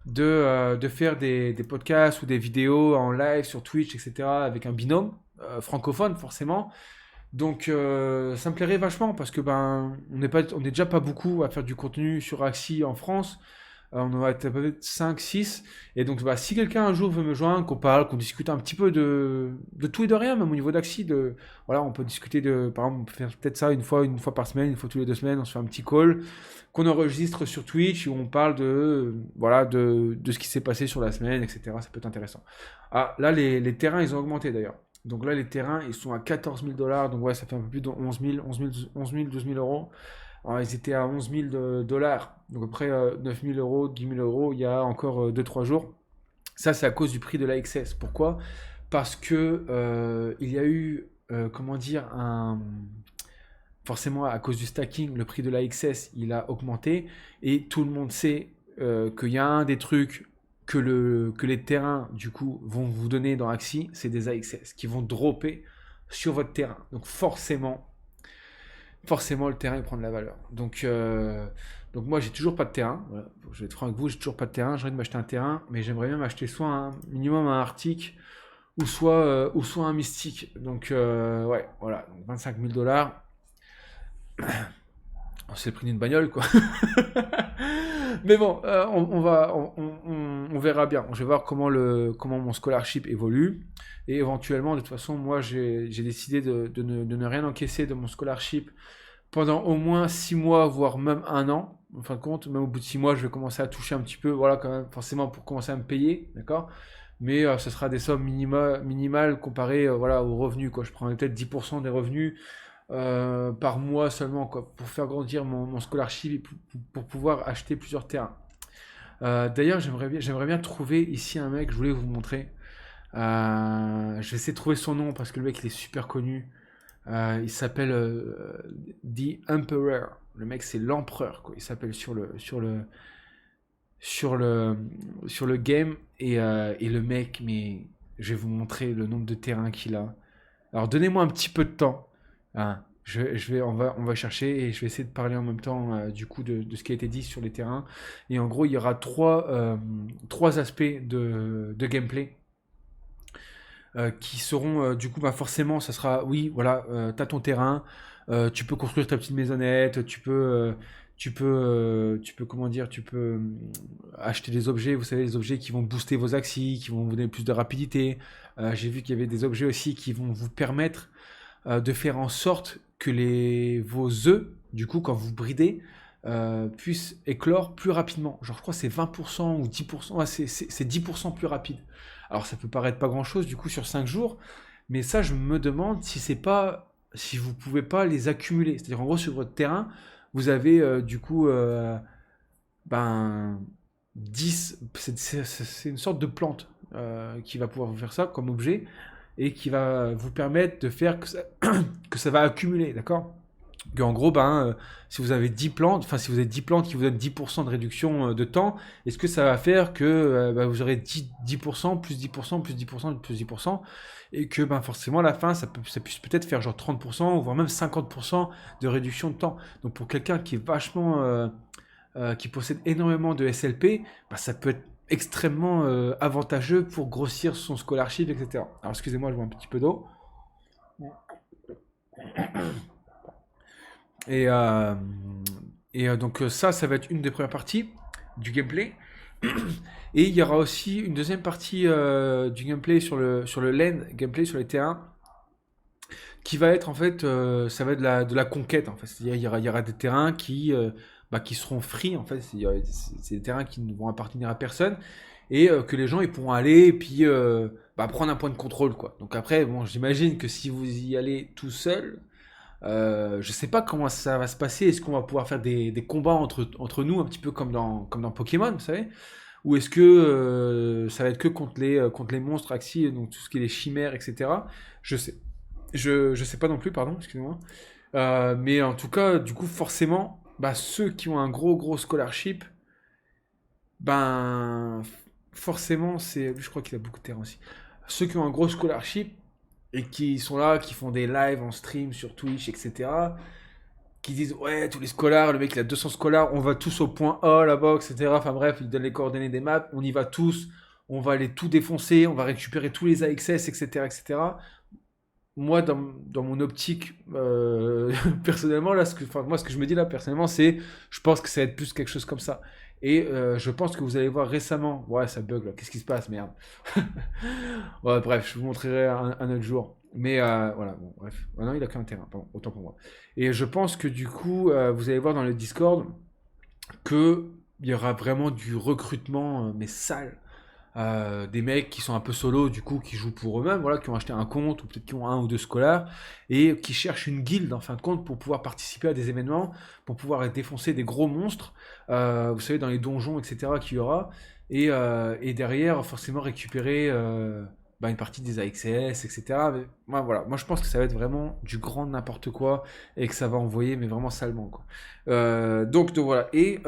de faire des podcasts ou des vidéos en live sur Twitch, etc., avec un binôme francophone, forcément. Donc, ça me plairait vachement parce que on est déjà pas beaucoup à faire du contenu sur Axie en France. On en va être peut-être 5, 6. Et donc, si quelqu'un un jour veut me joindre, qu'on parle, qu'on discute un petit peu de tout et de rien, même au niveau d'Axi, voilà, on peut discuter par exemple, on peut faire peut-être ça une fois par semaine, une fois tous les 2 semaines, on se fait un petit call qu'on enregistre sur Twitch où on parle voilà, de ce qui s'est passé sur la semaine, etc. Ça peut être intéressant. Ah, là, les terrains, ils ont augmenté d'ailleurs. Donc là, les terrains, ils sont à 14 000 dollars. Donc ouais, ça fait un peu plus de 11 000, 12 000 euros. Alors, ils étaient à 11 000 dollars, donc à peu près 9 000 euros, 10 000 euros il y a encore 2-3 jours. Ça, c'est à cause du prix de la XS. Pourquoi? Parce que il y a eu, comment dire, forcément à cause du stacking, le prix de la XS, il a augmenté. Et tout le monde sait qu'il y a un des trucs que les terrains, du coup, vont vous donner dans Axie, c'est des AXS qui vont dropper sur votre terrain. Donc forcément le terrain il prend de la valeur. Donc moi j'ai toujours pas de terrain. Voilà. Je vais être franc avec vous, j'ai toujours pas de terrain. J'ai envie de m'acheter un terrain, mais j'aimerais bien m'acheter soit un minimum un Arctic ou soit un Mystique. Donc ouais, voilà, donc 25 000 dollars. C'est le prix d'une bagnole quoi. Mais bon, on verra bien. Je vais voir comment mon scholarship évolue. Et éventuellement, de toute façon, moi j'ai décidé de ne rien encaisser de mon scholarship pendant au moins 6 mois, voire même un an. En fin de compte, même au bout de 6 mois, je vais commencer à toucher un petit peu, voilà, quand même, forcément pour commencer à me payer, d'accord. Mais ce sera des sommes minimales comparées voilà, aux revenus, quoi. Je prendrai peut-être 10% des revenus par mois seulement, quoi, pour faire grandir mon scholarship et pour pouvoir acheter plusieurs terrains. D'ailleurs, j'aimerais bien trouver ici un mec, je voulais vous montrer. Je vais essayer de trouver son nom parce que le mec il est super connu. Il s'appelle The Emperor. Le mec c'est l'empereur quoi. Il s'appelle sur le game et le mec, mais je vais vous montrer le nombre de terrains qu'il a. Alors donnez-moi un petit peu de temps, hein. on va chercher et je vais essayer de parler en même temps du coup de ce qui a été dit sur les terrains. Et en gros, il y aura trois aspects de gameplay qui seront du coup bah forcément ça sera oui voilà t'as ton terrain, tu peux construire ta petite maisonnette, tu peux comment dire, tu peux acheter des objets, vous savez, les objets qui vont booster vos axes, qui vont vous donner plus de rapidité. J'ai vu qu'il y avait des objets aussi qui vont vous permettre de faire en sorte que vos œufs, du coup, quand vous bridez, puissent éclore plus rapidement. Genre, je crois que c'est 20% ou 10%. Ouais, c'est 10% plus rapide. Alors, ça peut paraître pas grand-chose, du coup, sur 5 jours. Mais ça, je me demande si c'est pas, si vous pouvez pas les accumuler. C'est-à-dire, en gros, sur votre terrain, vous avez, du coup, ben, 10, c'est une sorte de plante qui va pouvoir vous faire ça comme objet et qui va vous permettre de faire que ça va accumuler, d'accord. En gros, si vous avez 10 plantes, enfin si vous avez 10 plantes qui vous donnent 10% de réduction de temps, est-ce que ça va faire que vous aurez 10%, plus 10%, plus 10%, plus 10%, et que forcément à la fin, ça puisse peut-être faire genre 30%, voire même 50% de réduction de temps. Donc pour quelqu'un qui est vachement qui possède énormément de SLP, ça peut être extrêmement avantageux pour grossir son scholarship, etc. Alors excusez-moi, je bois un petit peu d'eau. Et, euh, donc ça va être une des premières parties du gameplay. Et il y aura aussi une deuxième partie du gameplay sur le lane, gameplay sur les terrains, qui va être en fait, ça va être de la conquête en fait. C'est-à-dire il y aura des terrains qui seront free en fait. C'est des terrains qui ne vont appartenir à personne et que les gens ils pourront aller et puis prendre un point de contrôle quoi. Donc après bon j'imagine que si vous y allez tout seul, je sais pas comment ça va se passer. Est-ce qu'on va pouvoir faire des combats entre nous un petit peu comme dans Pokémon, vous savez? Ou est-ce que ça va être que contre les monstres Axie, donc tout ce qui est les chimères, etc. Je sais, je sais pas non plus, pardon, excusez-moi. Mais en tout cas, du coup, forcément, ceux qui ont un gros scholarship, ben, forcément, je crois qu'il a beaucoup de terrain aussi. Ceux qui ont un gros scholarship et qui sont là, qui font des lives en stream sur Twitch, etc., qui disent ouais, tous les scholars, le mec il a 200 scholars, on va tous au point A là-bas, etc. Enfin bref, il donne les coordonnées des maps, on y va tous, on va aller tout défoncer, on va récupérer tous les AXS, etc. etc. Moi, dans mon optique, personnellement, là, moi, ce que je me dis là, personnellement, je pense que ça va être plus quelque chose comme ça. Et je pense que vous allez voir récemment, ouais, ça bug là, qu'est-ce qui se passe, merde. Ouais, bref, je vous montrerai un autre jour. Mais voilà, bon, bref. Ah non, il a qu'un terrain, pardon, autant pour moi. Et je pense que du coup, vous allez voir dans le Discord que il y aura vraiment du recrutement, mais sale. Des mecs qui sont un peu solo, du coup, qui jouent pour eux-mêmes, voilà, qui ont acheté un compte, ou peut-être qui ont un ou deux scolaires, et qui cherchent une guilde, en fin de compte, pour pouvoir participer à des événements, pour pouvoir défoncer des gros monstres, vous savez, dans les donjons, etc., qu'il y aura, et derrière, forcément, récupérer une partie des AXS, etc. Mais, voilà, moi je pense que ça va être vraiment du grand n'importe quoi, et que ça va envoyer, mais vraiment salement, quoi. Donc voilà. Et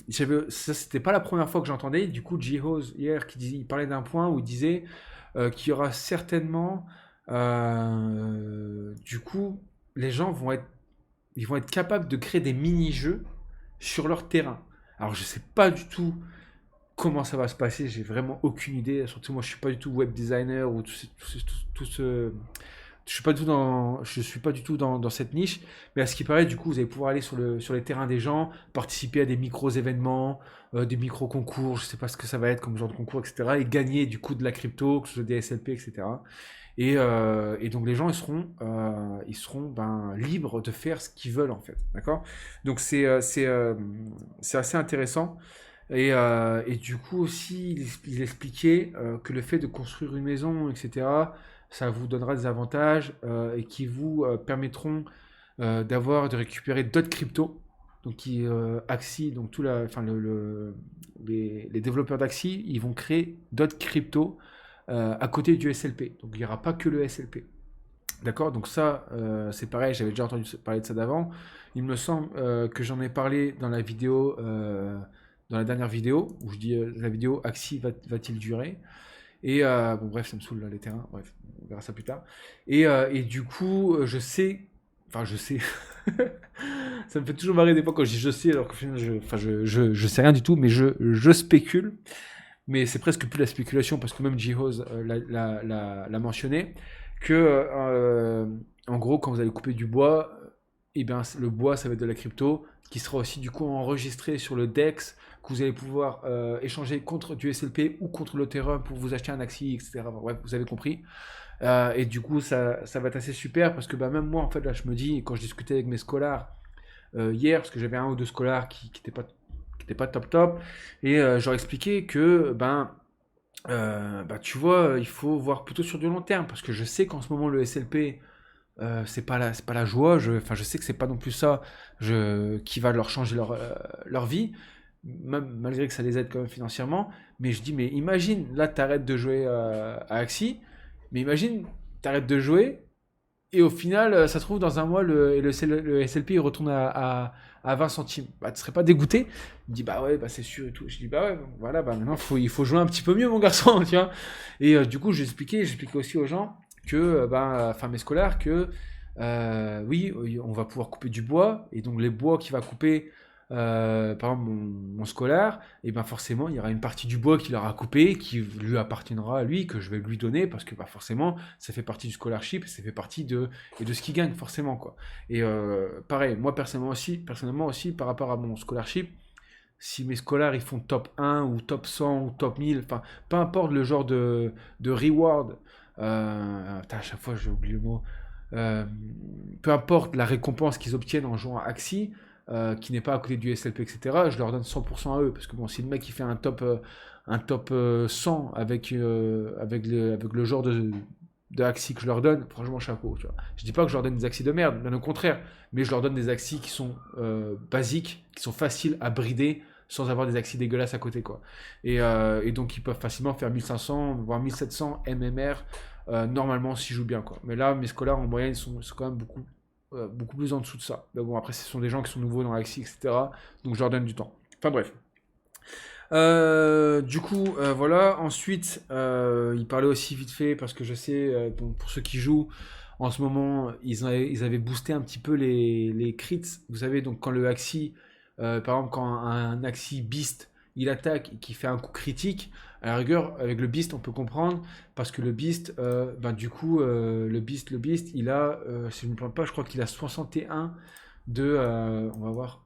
ça, c'était pas la première fois que j'entendais. Du coup, J-Hose, hier, il parlait d'un point où il disait qu'il y aura certainement. Du coup, les gens ils vont être capables de créer des mini-jeux sur leur terrain. Alors, je sais pas du tout comment ça va se passer, j'ai vraiment aucune idée. Surtout, moi, je suis pas du tout web designer ou tout ce, je suis pas du tout dans cette niche, mais à ce qui paraît, du coup, vous allez pouvoir aller sur les terrains des gens, participer à des micros événements, des micro concours, je sais pas ce que ça va être comme genre de concours, etc. Et gagner du coup de la crypto, que ce soit des SLP, etc. Et donc les gens ils seront libres de faire ce qu'ils veulent en fait, d'accord. Donc c'est assez intéressant. Et du coup aussi, il expliquait que le fait de construire une maison, etc., ça vous donnera des avantages et qui vous permettront de récupérer d'autres cryptos. Donc Axie, donc enfin les développeurs d'Axie, ils vont créer d'autres cryptos à côté du SLP. Donc il n'y aura pas que le SLP. D'accord. Donc ça, c'est pareil, j'avais déjà entendu parler de ça d'avant. Il me semble que j'en ai parlé dans la vidéo, dans la dernière vidéo, où je dis la vidéo Axie va-t-il durer? Et bon, bref, ça me saoule là, les terrains. Bref, on verra ça plus tard. Et du coup, je sais Enfin, je sais. Ça me fait toujours marrer des fois quand je dis je sais, alors qu'au final, je sais rien du tout, mais je spécule. Mais c'est presque plus la spéculation, parce que même Jihoz l'a mentionné, que en gros, quand vous allez couper du bois, et bien, le bois, ça va être de la crypto, qui sera aussi du coup enregistré sur le DEX, que vous allez pouvoir échanger contre du SLP ou contre l'Ethereum pour vous acheter un Axie, etc. Bref, vous avez compris. Et du coup, ça va être assez super, parce que bah, même moi, en fait, là, je me dis, quand je discutais avec mes scholars hier, parce que j'avais un ou deux scholars qui n'étaient pas top top, et je leur expliquais que, bah, tu vois, il faut voir plutôt sur du long terme, parce que je sais qu'en ce moment, le SLP, c'est pas la joie, enfin, je sais que c'est pas non plus ça qui va leur changer leur vie, même, malgré que ça les aide quand même financièrement, mais je dis, mais imagine, là, t'arrêtes de jouer à Axie, mais imagine, t'arrêtes de jouer, et au final, ça se trouve, dans un mois, le SLP il retourne à 20 centimes. Bah, tu serais pas dégoûté? Il me dit, bah ouais, bah c'est sûr et tout. Je dis, bah ouais, voilà, bah maintenant, il faut jouer un petit peu mieux, mon garçon, tu vois. Et du coup, j'expliquais aussi aux gens que, enfin, mes scolaires, que oui, on va pouvoir couper du bois, et donc les bois qu'il va couper, par exemple, mon scolaire, et ben forcément, il y aura une partie du bois qu'il aura coupé, qui lui appartiendra à lui, que je vais lui donner, parce que bah, forcément, ça fait partie du scholarship, ça fait partie et de ce qu'il gagne, forcément, quoi. Et pareil, moi, personnellement aussi, par rapport à mon scholarship, si mes scolaires ils font top 1 ou top 100 ou top 1000, enfin, peu importe le genre de reward, putain, à chaque fois j'ai oublié le mot, euh, peu importe la récompense qu'ils obtiennent en jouant à Axie, qui n'est pas à côté du SLP, etc., je leur donne 100% à eux. Parce que bon, si le mec il fait un top 100 avec le genre de Axie que je leur donne, franchement, chapeau. Tu vois. Je dis pas que je leur donne des Axies de merde, bien au contraire, mais je leur donne des Axies qui sont basiques, qui sont faciles à brider sans avoir des Axies dégueulasses à côté. Quoi. Et donc, ils peuvent facilement faire 1500, voire 1700 MMR normalement s'ils jouent bien. Quoi. Mais là, mes scolaires en moyenne sont quand même beaucoup plus en dessous de ça. Mais bon, après, ce sont des gens qui sont nouveaux dans l'Axie, etc. Donc, je leur donne du temps. Enfin, bref. Du coup, voilà. Ensuite, il parlait aussi vite fait, parce que je sais, pour ceux qui jouent, en ce moment, ils avaient boosté un petit peu les crits. Vous savez, donc quand le Axie, par exemple, quand un Axie Beast, il attaque et qu'il fait un coup critique, à la rigueur, avec le Beast, on peut comprendre, parce que le Beast, du coup, le Beast, il a, si je ne me trompe pas, je crois qu'il a 61 on va voir.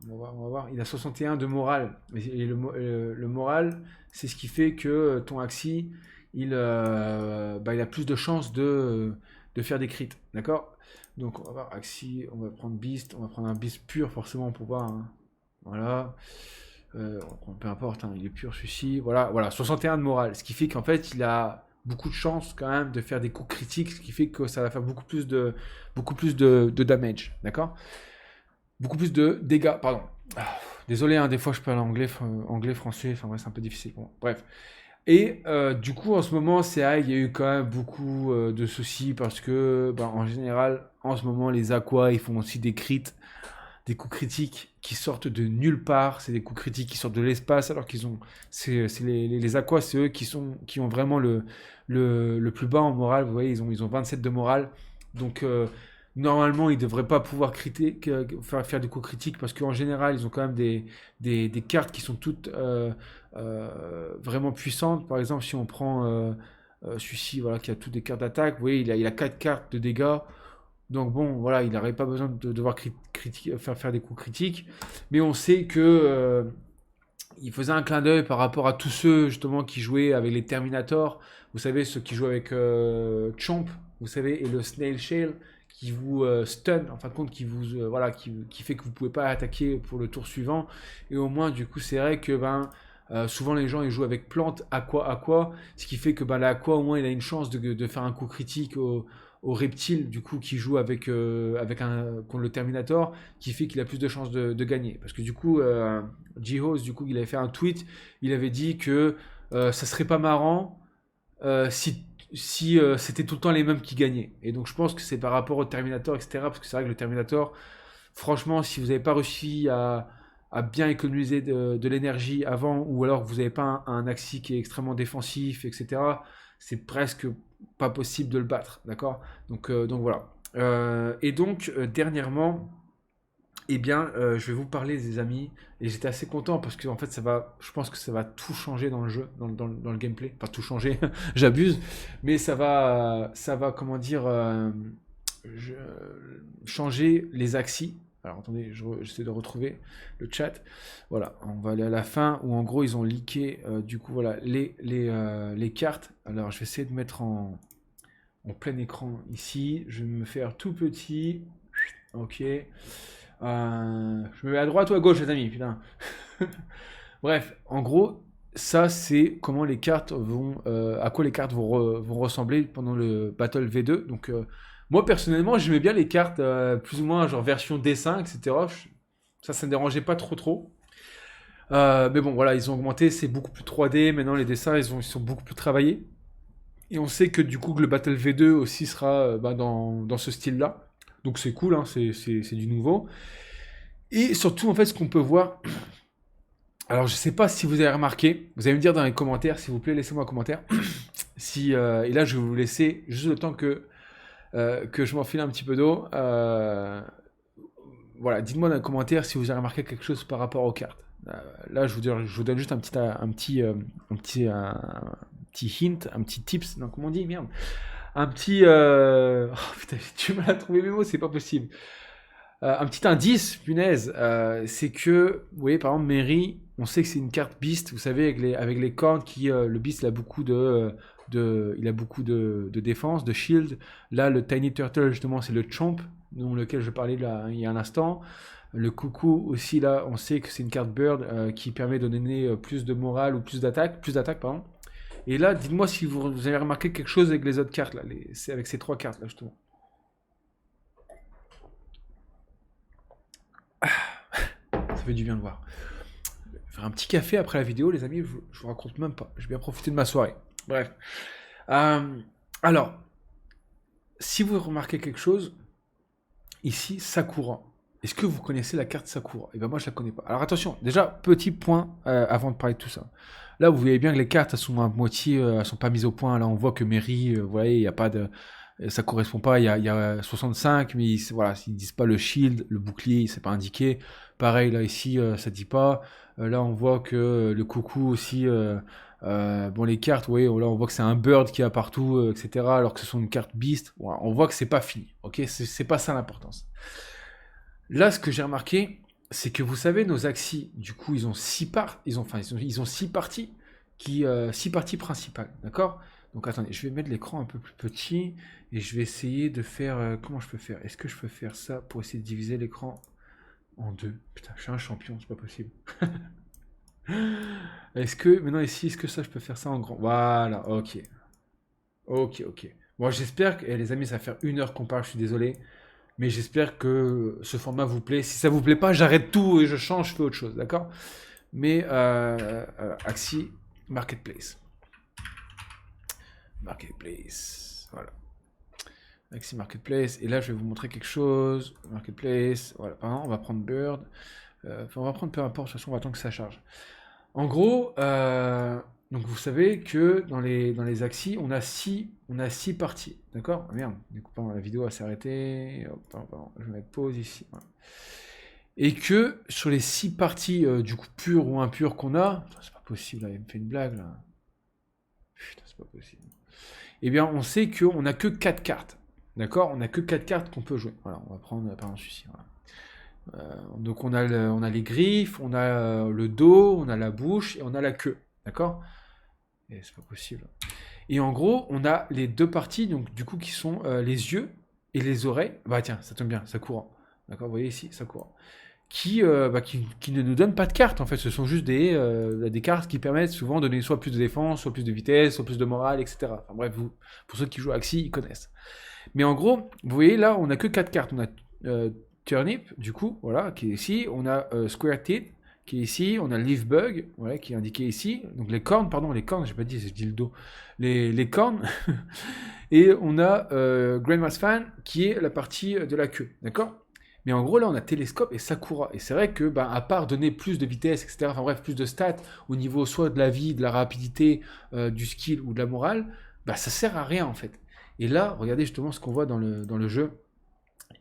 Il a 61 de morale. Et le moral, c'est ce qui fait que ton Axie, il a plus de chances de faire des crits. D'accord. Donc on va voir Axie, on va prendre Beast, on va prendre un Beast pur forcément pour voir. Hein. Voilà. Peu importe, hein, il est pur celui-ci. Voilà, 61 de morale. Ce qui fait qu'en fait, il a beaucoup de chances quand même de faire des coups critiques, ce qui fait que ça va faire beaucoup plus de damage. D'accord. Beaucoup plus de dégâts, pardon. Désolé, hein, des fois je parle anglais, français, enfin ouais, c'est un peu difficile. Bon, bref. Et du coup, en ce moment, CA, il y a eu quand même beaucoup de soucis, parce que, en général, en ce moment, les Aquas, ils font aussi des crits, des coups critiques qui sortent de nulle part. C'est des coups critiques qui sortent de l'espace, alors qu'ils ont. C'est les Aquas, c'est eux qui ont vraiment le plus bas en morale. Vous voyez, ils ont 27 de morale. Donc, normalement, ils ne devraient pas pouvoir faire des coups critiques, parce qu'en général, ils ont quand même des cartes qui sont toutes vraiment puissantes. Par exemple, si on prend celui-ci, voilà, qui a toutes des cartes d'attaque, vous voyez, il a 4 cartes de dégâts. Donc bon, voilà, il n'aurait pas besoin de devoir faire des coups critiques. Mais on sait que il faisait un clin d'œil par rapport à tous ceux justement qui jouaient avec les Terminators. Vous savez, ceux qui jouent avec Chomp, vous savez, et le Snail Shell qui vous stun, en fin de compte, voilà, qui fait que vous pouvez pas attaquer pour le tour suivant. Et au moins, du coup, c'est vrai que souvent les gens ils jouent avec plante, aqua, ce qui fait que l'aqua au moins il a une chance de faire un coup critique au reptile du coup qui joue contre le Terminator, qui fait qu'il a plus de chances de gagner. Parce que du coup, Jihos, du coup, il avait fait un tweet, il avait dit que ça serait pas marrant si c'était tout le temps les mêmes qui gagnaient. Et donc je pense que c'est par rapport au Terminator, etc. Parce que c'est vrai que le Terminator, franchement, si vous n'avez pas réussi à bien économiser de l'énergie avant, ou alors que vous n'avez pas un Axie qui est extrêmement défensif, etc., c'est presque pas possible de le battre, d'accord. Donc voilà. Et donc, dernièrement, eh bien, je vais vous parler des amis, et j'étais assez content parce que en fait, je pense que ça va tout changer dans le jeu, dans le gameplay. Pas tout changer, j'abuse, mais ça va, comment dire, je- changer les axes. Alors attendez, j'essaie de retrouver le chat. Voilà, on va aller à la fin où en gros ils ont leaké du coup voilà les cartes. Alors je vais essayer de mettre en plein écran ici. Je vais me faire tout petit. Ok. Je me mets à droite ou à gauche, les amis, putain. Bref, en gros, ça c'est comment les cartes vont, à quoi les cartes vont ressembler pendant le Battle V2. Donc, moi personnellement, j'aimais bien les cartes plus ou moins genre version dessin, etc. Ça ne me dérangeait pas trop. Mais bon, voilà, ils ont augmenté, c'est beaucoup plus 3D. Maintenant, les dessins, ils sont beaucoup plus travaillés. Et on sait que du coup, que le Battle V2 aussi sera dans ce style-là. Donc c'est cool, hein, c'est du nouveau. Et surtout, en fait, ce qu'on peut voir, alors je sais pas si vous avez remarqué, vous allez me dire dans les commentaires, s'il vous plaît, laissez-moi un commentaire. Si, et là, je vais vous laisser juste le temps que je m'enfile un petit peu d'eau. Voilà, dites-moi dans les commentaires si vous avez remarqué quelque chose par rapport aux cartes. Là, je vous donne juste un petit hint, un petit tips. Non, comment on dit, merde. Un petit. Oh, putain, j'ai du mal à trouver mes mots, c'est pas possible. Un petit indice, punaise, c'est que, vous voyez, par exemple, Mary, on sait que c'est une carte Beast, vous savez, avec les cornes, le Beast, il a beaucoup de défense, de shield. Là, le Tiny Turtle, justement, c'est le Chomp, dont lequel je parlais là, il y a un instant. Le coucou aussi, là, on sait que c'est une carte Bird qui permet de donner plus de morale ou plus d'attaque, pardon. Et là, dites-moi si vous avez remarqué quelque chose avec les autres cartes, là, c'est avec ces 3 cartes, là, justement. Ça fait du bien de voir. Je vais faire un petit café après la vidéo, les amis, je vous raconte même pas. Je vais bien profiter de ma soirée. Bref. Alors, si vous remarquez quelque chose, ici, Sakura. Est-ce que vous connaissez la carte Sakura? Eh bien, moi, je la connais pas. Alors, attention, déjà, petit point avant de parler de tout ça. Là, vous voyez bien que les cartes, elles sont à moitié, elles sont pas mises au point. Là, on voit que Mary, vous voyez, il n'y a pas de. Ça correspond pas, il y a 65, mais voilà, ils disent pas le shield, le bouclier, c'est pas indiqué. Pareil, là, ici, ça dit pas. Là, on voit que le coucou aussi. Bon, les cartes, vous voyez, là, on voit que c'est un bird qui a partout, etc. Alors que ce sont une carte beast. Voilà, on voit que c'est pas fini. Ok, c'est pas ça l'importance. Là, ce que j'ai remarqué, c'est que vous savez, nos axes, du coup, ils ont 6 parties, 6 parties principales, d'accord? Donc attendez, je vais mettre l'écran un peu plus petit et je vais essayer de faire. Comment je peux faire? Est-ce que je peux faire ça pour essayer de diviser l'écran en deux? Putain, je suis un champion, c'est pas possible. Maintenant ici, est-ce que ça, je peux faire ça en grand? Voilà, ok. Ok. Bon, j'espère que, les amis, ça va faire 1 heure qu'on parle, je suis désolé. Mais j'espère que ce format vous plaît. Si ça vous plaît pas, j'arrête tout et je change, je fais autre chose, d'accord? Mais Axie Marketplace. Voilà. Axie Marketplace. Et là, je vais vous montrer quelque chose. Marketplace, voilà. Pardon, on va prendre Bird. On va prendre peu importe, de toute façon, on va attendre que ça charge. En gros, donc vous savez que dans les axes, on a six parties. D'accord? Ah, merde, du coup, la vidéo s'est arrêtée. Hop, pardon, je vais mettre pause ici. Voilà. Et que sur les 6 parties, du coup, pures ou impures qu'on a, c'est pas possible, là, il me fait une blague là. Putain, c'est pas possible. Eh bien, on sait qu'on n'a que 4 cartes. D'accord? On n'a que 4 cartes qu'on peut jouer. Voilà, on va prendre par exemple celui-ci. Voilà. Donc on a les griffes, on a le dos, on a la bouche et on a la queue. D'accord? Et c'est pas possible. Et en gros, on a les 2 parties, donc du coup, qui sont les yeux et les oreilles. Bah tiens, ça tombe bien, ça court. D'accord? Vous voyez ici, ça court. Qui ne nous donnent pas de cartes, en fait. Ce sont juste des cartes qui permettent souvent de donner soit plus de défense, soit plus de vitesse, soit plus de morale, etc. Enfin bref, pour ceux qui jouent Axie, ils connaissent. Mais en gros, vous voyez, là, on n'a que 4 cartes. On a Turnip, du coup, voilà, qui est ici. On a Square Teeth, qui est ici. On a Leaf Bug, voilà, qui est indiqué ici. Donc les cornes, j'ai pas dit, j'ai dit le dos. Les cornes. Et on a Grandma's Fan, qui est la partie de la queue, d'accord? Mais en gros, là, on a Télescope et Sakura. Et c'est vrai que, à part donner plus de vitesse, etc., enfin bref, plus de stats au niveau soit de la vie, de la rapidité, du skill ou de la morale, ça sert à rien, en fait. Et là, regardez justement ce qu'on voit dans le jeu.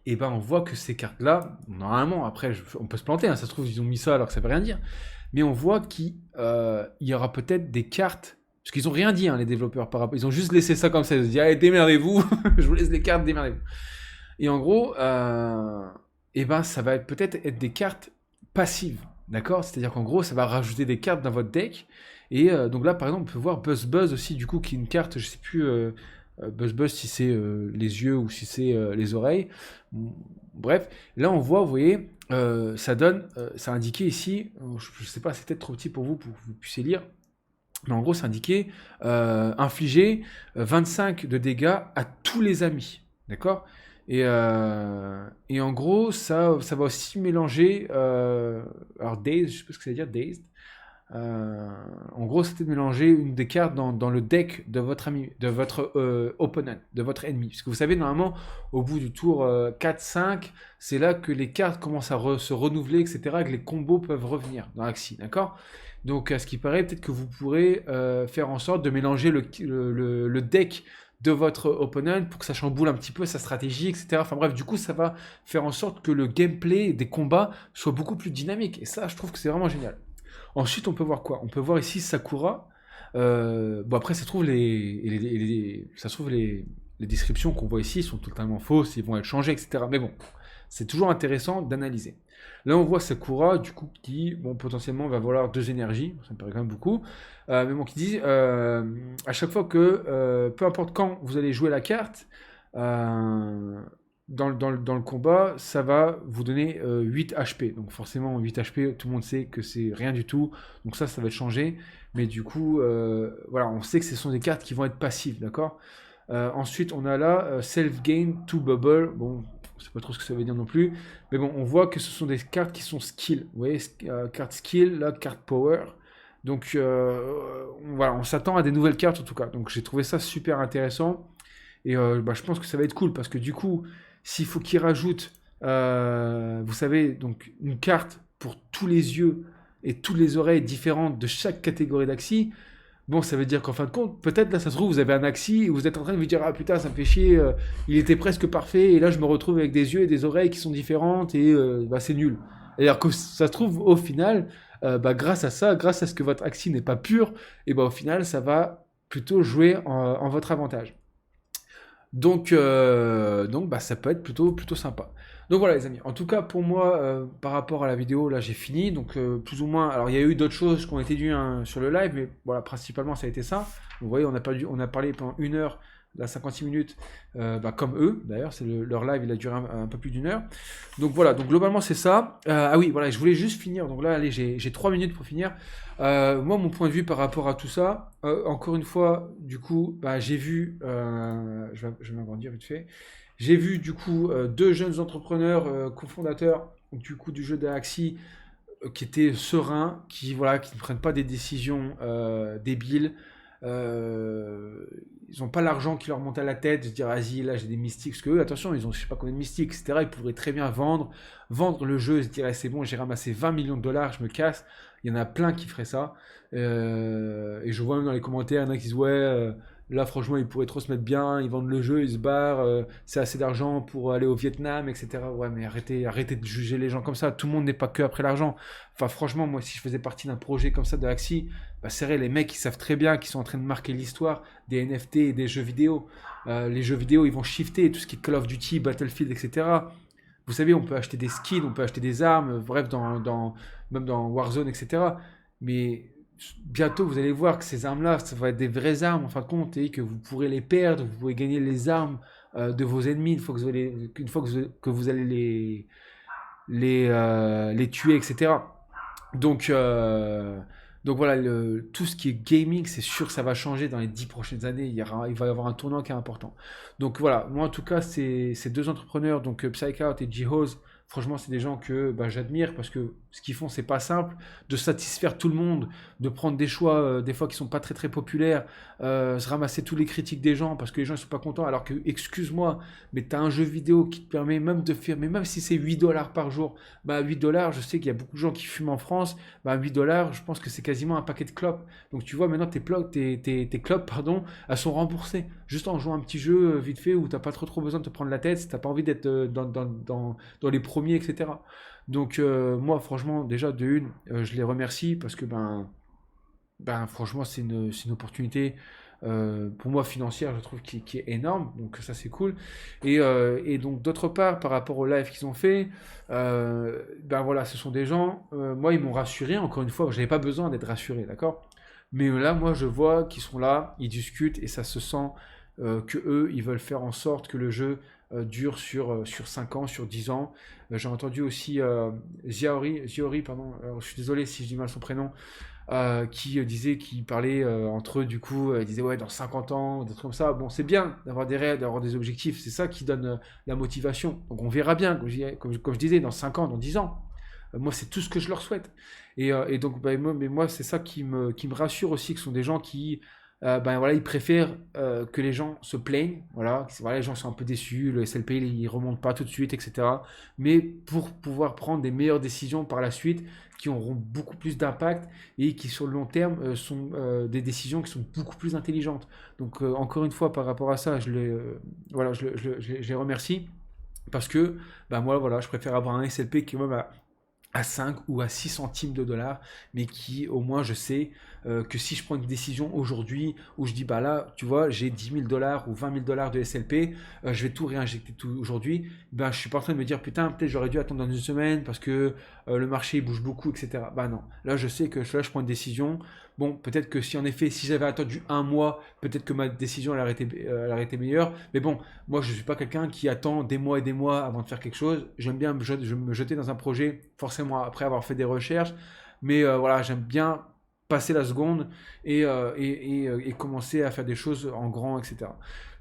et ben on voit que ces cartes-là, normalement, après, on peut se planter, hein, ça se trouve, ils ont mis ça alors que ça veut rien dire, mais on voit qu'il y aura peut-être des cartes, parce qu'ils ont rien dit, hein, les développeurs, par rapport, ils ont juste laissé ça comme ça, ils ont dit, allez, démerdez-vous, je vous laisse les cartes, démerdez-vous. Et en gros, et ben ça va peut-être être des cartes passives, d'accord? C'est-à-dire qu'en gros, ça va rajouter des cartes dans votre deck, et donc là, par exemple, on peut voir Buzz Buzz aussi, du coup, qui est une carte, je sais plus, Buzz Buzz si c'est les yeux ou si c'est les oreilles. Bref, là on voit, vous voyez, ça donne, c'est indiqué ici, je sais pas, c'est peut-être trop petit pour que vous puissiez lire, mais en gros c'est indiqué infliger 25 de dégâts à tous les amis, d'accord? Et en gros, ça va aussi mélanger, alors Dazed, je sais pas ce que ça veut dire, Dazed. Euh, En gros, c'était de mélanger une des cartes dans le deck de votre ami, de votre opponent, de votre ennemi. Parce que vous savez, normalement, au bout du tour 4-5, c'est là que les cartes commencent à se renouveler, etc., que les combos peuvent revenir dans Axie, d'accord? Donc, à ce qui paraît, peut-être que vous pourrez faire en sorte de mélanger le deck de votre opponent pour que ça chamboule un petit peu sa stratégie, etc. Enfin bref, du coup, ça va faire en sorte que le gameplay des combats soit beaucoup plus dynamique. Et ça, je trouve que c'est vraiment génial. Ensuite, on peut voir quoi? On peut voir ici Sakura. Bon, après, ça se trouve, ça se trouve, les descriptions qu'on voit ici sont totalement fausses, ils vont être changées, etc. Mais bon, c'est toujours intéressant d'analyser. Là, on voit Sakura, du coup, qui, bon, potentiellement, va valoir 2 énergies, ça me paraît quand même beaucoup. Mais bon, qui dit, à chaque fois que, peu importe quand vous allez jouer la carte, euh, dans le combat, ça va vous donner 8 HP. Donc forcément, 8 HP, tout le monde sait que c'est rien du tout. Donc ça va être changé. Mais du coup, voilà, on sait que ce sont des cartes qui vont être passives, d'accord? Ensuite, on a là Self-Gain to Bubble. Bon, je sais pas trop ce que ça veut dire non plus. Mais bon, on voit que ce sont des cartes qui sont skill. Vous voyez, carte skill, là, carte power. Donc voilà, on s'attend à des nouvelles cartes en tout cas. Donc j'ai trouvé ça super intéressant. Et bah, je pense que ça va être cool parce que du coup, s'il faut qu'ils rajoutent, vous savez, donc une carte pour tous les yeux et toutes les oreilles différentes de chaque catégorie d'axi, bon, ça veut dire qu'en fin de compte, peut-être là, ça se trouve, vous avez un axi et vous êtes en train de vous dire, ah putain, ça me fait chier, il était presque parfait et là, je me retrouve avec des yeux et des oreilles qui sont différentes et bah, c'est nul. Alors que ça se trouve, au final, bah, grâce à ça, grâce à ce que votre axi n'est pas pur, et bah, au final, ça va plutôt jouer en votre avantage. Donc bah, ça peut être plutôt sympa. Donc voilà les amis, en tout cas pour moi, par rapport à la vidéo, là j'ai fini, donc plus ou moins, alors il y a eu d'autres choses qui ont été dues hein, sur le live, mais voilà, principalement ça a été ça. Vous voyez, on a parlé pendant 1 heure, là 56 minutes, bah, comme eux, d'ailleurs, leur live il a duré un peu plus d'1 heure. Donc voilà, donc globalement c'est ça. Ah oui, voilà, je voulais juste finir, donc là allez, j'ai 3 minutes pour finir. Moi, mon point de vue par rapport à tout ça, encore une fois, du coup, bah, j'ai vu, je vais m'agrandir vite fait, j'ai vu du coup 2 jeunes entrepreneurs cofondateurs du coup du jeu d'Axi qui étaient sereins, qui voilà, qui ne prennent pas des décisions débiles. Ils n'ont pas l'argent qui leur monte à la tête, de se dire vas-y là j'ai des mystiques, parce que eux, attention, ils ont je sais pas combien de mystiques, etc. Ils pourraient très bien vendre le jeu, et se dire ah, c'est bon, j'ai ramassé 20 millions de dollars, je me casse. Il y en a plein qui feraient ça. Et je vois même dans les commentaires, il y en a qui disent ouais, là franchement ils pourraient trop se mettre bien, ils vendent le jeu, ils se barrent, c'est assez d'argent pour aller au Vietnam, etc. Ouais, mais arrêtez de juger les gens comme ça. Tout le monde n'est pas que après l'argent. Enfin, franchement, moi, si je faisais partie d'un projet comme ça de Axie, bah, c'est vrai, les mecs, ils savent très bien qu'ils sont en train de marquer l'histoire des NFT et des jeux vidéo. Les jeux vidéo, ils vont shifter tout ce qui est Call of Duty, Battlefield, etc. Vous savez, on peut acheter des skins, on peut acheter des armes, bref, même dans Warzone, etc. Mais bientôt, vous allez voir que ces armes-là, ça va être des vraies armes, en fin de compte, et que vous pourrez les perdre, vous pourrez gagner les armes de vos ennemis une fois que vous allez les tuer, etc. Donc, euh, donc voilà, tout ce qui est gaming, c'est sûr que ça va changer dans les 10 prochaines années. Il va y avoir un tournant qui est important. Donc voilà, moi en tout cas, ces 2 entrepreneurs, donc Psychout et Jihoz, franchement, c'est des gens que bah, j'admire parce que ce qu'ils font, c'est pas simple de satisfaire tout le monde, de prendre des choix, des fois qui sont pas très très populaires, se ramasser tous les critiques des gens parce que les gens ils sont pas contents. Alors que, excuse-moi, mais tu as un jeu vidéo qui te permet même de faire, mais même si c'est 8 dollars par jour, bah 8 dollars, je sais qu'il y a beaucoup de gens qui fument en France, bah 8 dollars, je pense que c'est quasiment un paquet de clopes. Donc tu vois, maintenant tes clopes, pardon, elles sont remboursées. Juste en jouant un petit jeu vite fait où t'as pas trop besoin de te prendre la tête, si t'as pas envie d'être dans les premiers, etc. Donc moi, franchement, déjà de une, je les remercie parce que franchement, c'est une opportunité pour moi financière, je trouve, qui est énorme. Donc ça, c'est cool. Et donc d'autre part, par rapport au live qu'ils ont fait, ben voilà, ce sont des gens. Moi, ils m'ont rassuré. Encore une fois, j'avais pas besoin d'être rassuré, d'accord. Mais là, moi, je vois qu'ils sont là, ils discutent et ça se sent que eux, ils veulent faire en sorte que le jeu dure sur 5 ans, sur 10 ans. J'ai entendu aussi Ziaori, pardon, alors, je suis désolé si je dis mal son prénom, qui disait, qui parlait entre eux, du coup, disait ouais, dans 50 ans, des trucs comme ça. Bon, c'est bien d'avoir des rêves, d'avoir des objectifs, c'est ça qui donne la motivation. Donc on verra bien, comme je disais, dans 5 ans, dans 10 ans. Moi, c'est tout ce que je leur souhaite. Et donc, bah, moi, c'est ça qui me rassure aussi, que ce sont des gens qui, ben voilà, ils préfèrent que les gens se plaignent. Voilà, les gens sont un peu déçus, le SLP, il remonte pas tout de suite, etc. Mais pour pouvoir prendre des meilleures décisions par la suite, qui auront beaucoup plus d'impact et qui, sur le long terme, sont des décisions qui sont beaucoup plus intelligentes. Donc, encore une fois, par rapport à ça, voilà, je les remercie parce que, ben moi, voilà, je préfère avoir un SLP qui, même, à 5 ou à 6 centimes de dollars, mais qui au moins je sais que si je prends une décision aujourd'hui où je dis bah là, tu vois, j'ai 10 000 dollars ou 20 000 dollars de SLP, je vais tout réinjecter tout aujourd'hui, ben je suis pas en train de me dire putain, peut-être j'aurais dû attendre dans une semaine parce que le marché bouge beaucoup, etc. Bah non, là je sais que là je prends une décision. Bon, peut-être que si en effet, si j'avais attendu un mois, peut-être que ma décision elle aurait été meilleure, mais bon, moi, je ne suis pas quelqu'un qui attend des mois et des mois avant de faire quelque chose. J'aime bien me jeter dans un projet, forcément après avoir fait des recherches. Mais voilà, j'aime bien passer la seconde et commencer à faire des choses en grand, etc.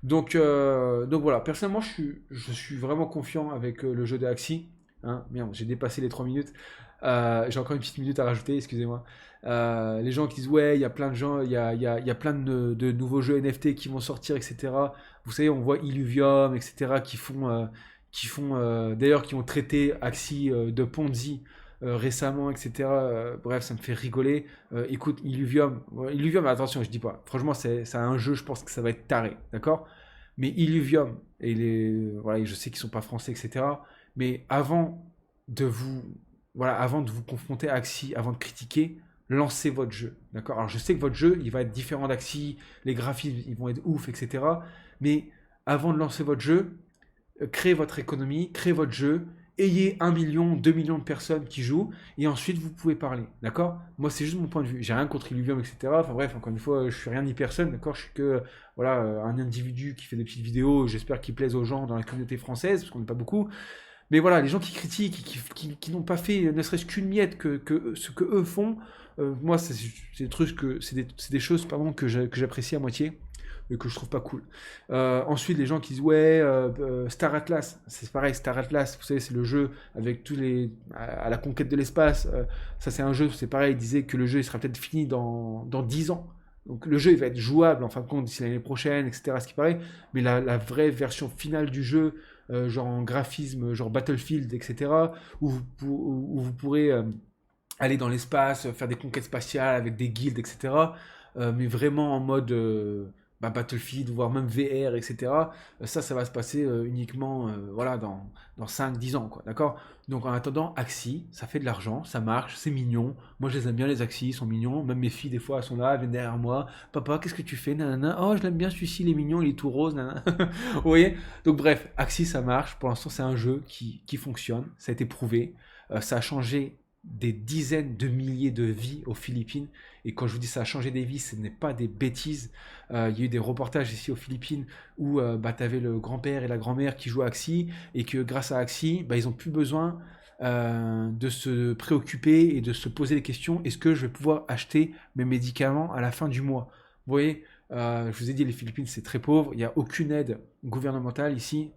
Donc voilà, personnellement, je suis vraiment confiant avec le jeu de Axie. Hein, merde, j'ai dépassé les 3 minutes. J'ai encore une petite minute à rajouter, excusez-moi. Les gens qui disent ouais, il y a plein de gens, il y a plein de nouveaux jeux NFT qui vont sortir, etc. Vous savez, on voit Illuvium, etc. D'ailleurs, qui ont traité Axie de Ponzi récemment, etc. Bref, ça me fait rigoler. Écoute, Illuvium, attention, je dis pas. Franchement, c'est un jeu, je pense que ça va être taré, d'accord. Mais Illuvium, voilà, je sais qu'ils sont pas français, etc. Mais de vous, avant de vous confronter à Axie, avant de critiquer, lancez votre jeu, d'accord. Alors je sais que votre jeu, il va être différent d'Axie, les graphismes, ils vont être ouf, etc. Mais avant de lancer votre jeu, créez votre économie, créez votre jeu, ayez 1 million, 2 millions de personnes qui jouent, et ensuite vous pouvez parler, d'accord. Moi c'est juste mon point de vue, j'ai rien contre Illuvium, etc. Enfin bref, encore une fois, je suis rien ni personne, d'accord. Je suis que voilà, un individu qui fait des petites vidéos, j'espère qu'il plaise aux gens dans la communauté française, parce qu'on n'est pas beaucoup. Mais voilà, les gens qui critiquent, qui n'ont pas fait ne serait-ce qu'une miette que ce que eux font, moi, c'est des trucs c'est des choses, pardon, que j'apprécie à moitié et que je trouve pas cool. Ensuite, les gens qui disent ouais, Star Atlas, c'est pareil, Star Atlas, vous savez, c'est le jeu avec tous les à la conquête de l'espace. Ça, c'est un jeu, c'est pareil. Ils disaient que le jeu il sera peut-être fini dans 10 ans. Donc le jeu il va être jouable en fin de compte d'ici l'année prochaine, etc. Ce qui paraît, mais la vraie version finale du jeu, genre en graphisme, genre Battlefield, etc., où vous pourrez aller dans l'espace, faire des conquêtes spatiales avec des guildes, etc. Mais vraiment en mode Battlefield, voire même VR, etc. Ça va se passer uniquement voilà, dans 5-10 ans, quoi, d'accord. Donc en attendant, Axie, ça fait de l'argent, ça marche, c'est mignon. Moi je les aime bien, les Axie, ils sont mignons. Même mes filles, des fois, elles sont là, elles viennent derrière moi. Papa, qu'est-ce que tu fais, nanana. Oh, je l'aime bien celui-ci, il est mignon, il est tout rose, nanana. Vous voyez. Donc bref, Axie, ça marche. Pour l'instant, c'est un jeu qui fonctionne, ça a été prouvé. Ça a changé des dizaines de milliers de vies aux Philippines. Et quand je vous dis ça a changé des vies, ce n'est pas des bêtises. Il y a eu des reportages ici aux Philippines où tu avais le grand-père et la grand-mère qui jouaient à Axie et que grâce à Axie, ils n'ont plus besoin de se préoccuper et de se poser des questions. Est-ce que je vais pouvoir acheter mes médicaments à la fin du mois? Vous voyez, Je vous ai dit, les Philippines, c'est très pauvre. Il n'y a aucune aide gouvernementale ici.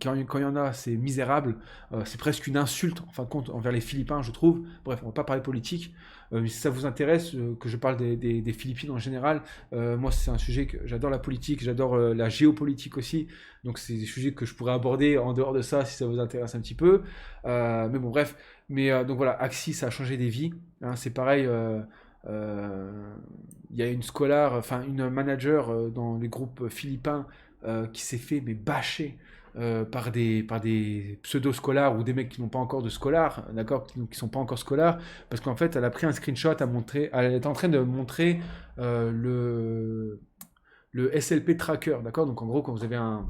Quand il y en a, c'est misérable. C'est presque une insulte, en fin de compte, envers les Philippins, je trouve. Bref, on ne va pas parler politique. Mais si ça vous intéresse, que je parle des Philippines en général, moi, c'est un sujet que j'adore la politique, j'adore la géopolitique aussi. Donc, c'est des sujets que je pourrais aborder en dehors de ça, si ça vous intéresse un petit peu. Mais bon, bref. Donc voilà, Axis, ça a changé des vies. Hein, c'est pareil. Il y a une scolaire, enfin une manager dans les groupes philippins qui s'est fait mais bâcher par des pseudo-scolaires ou des mecs qui n'ont pas encore de scolaire, d'accord, qui sont pas encore scolaires, parce qu'en fait, elle a pris un screenshot, elle est en train de montrer le SLP tracker, d'accord. Donc en gros, quand vous avez un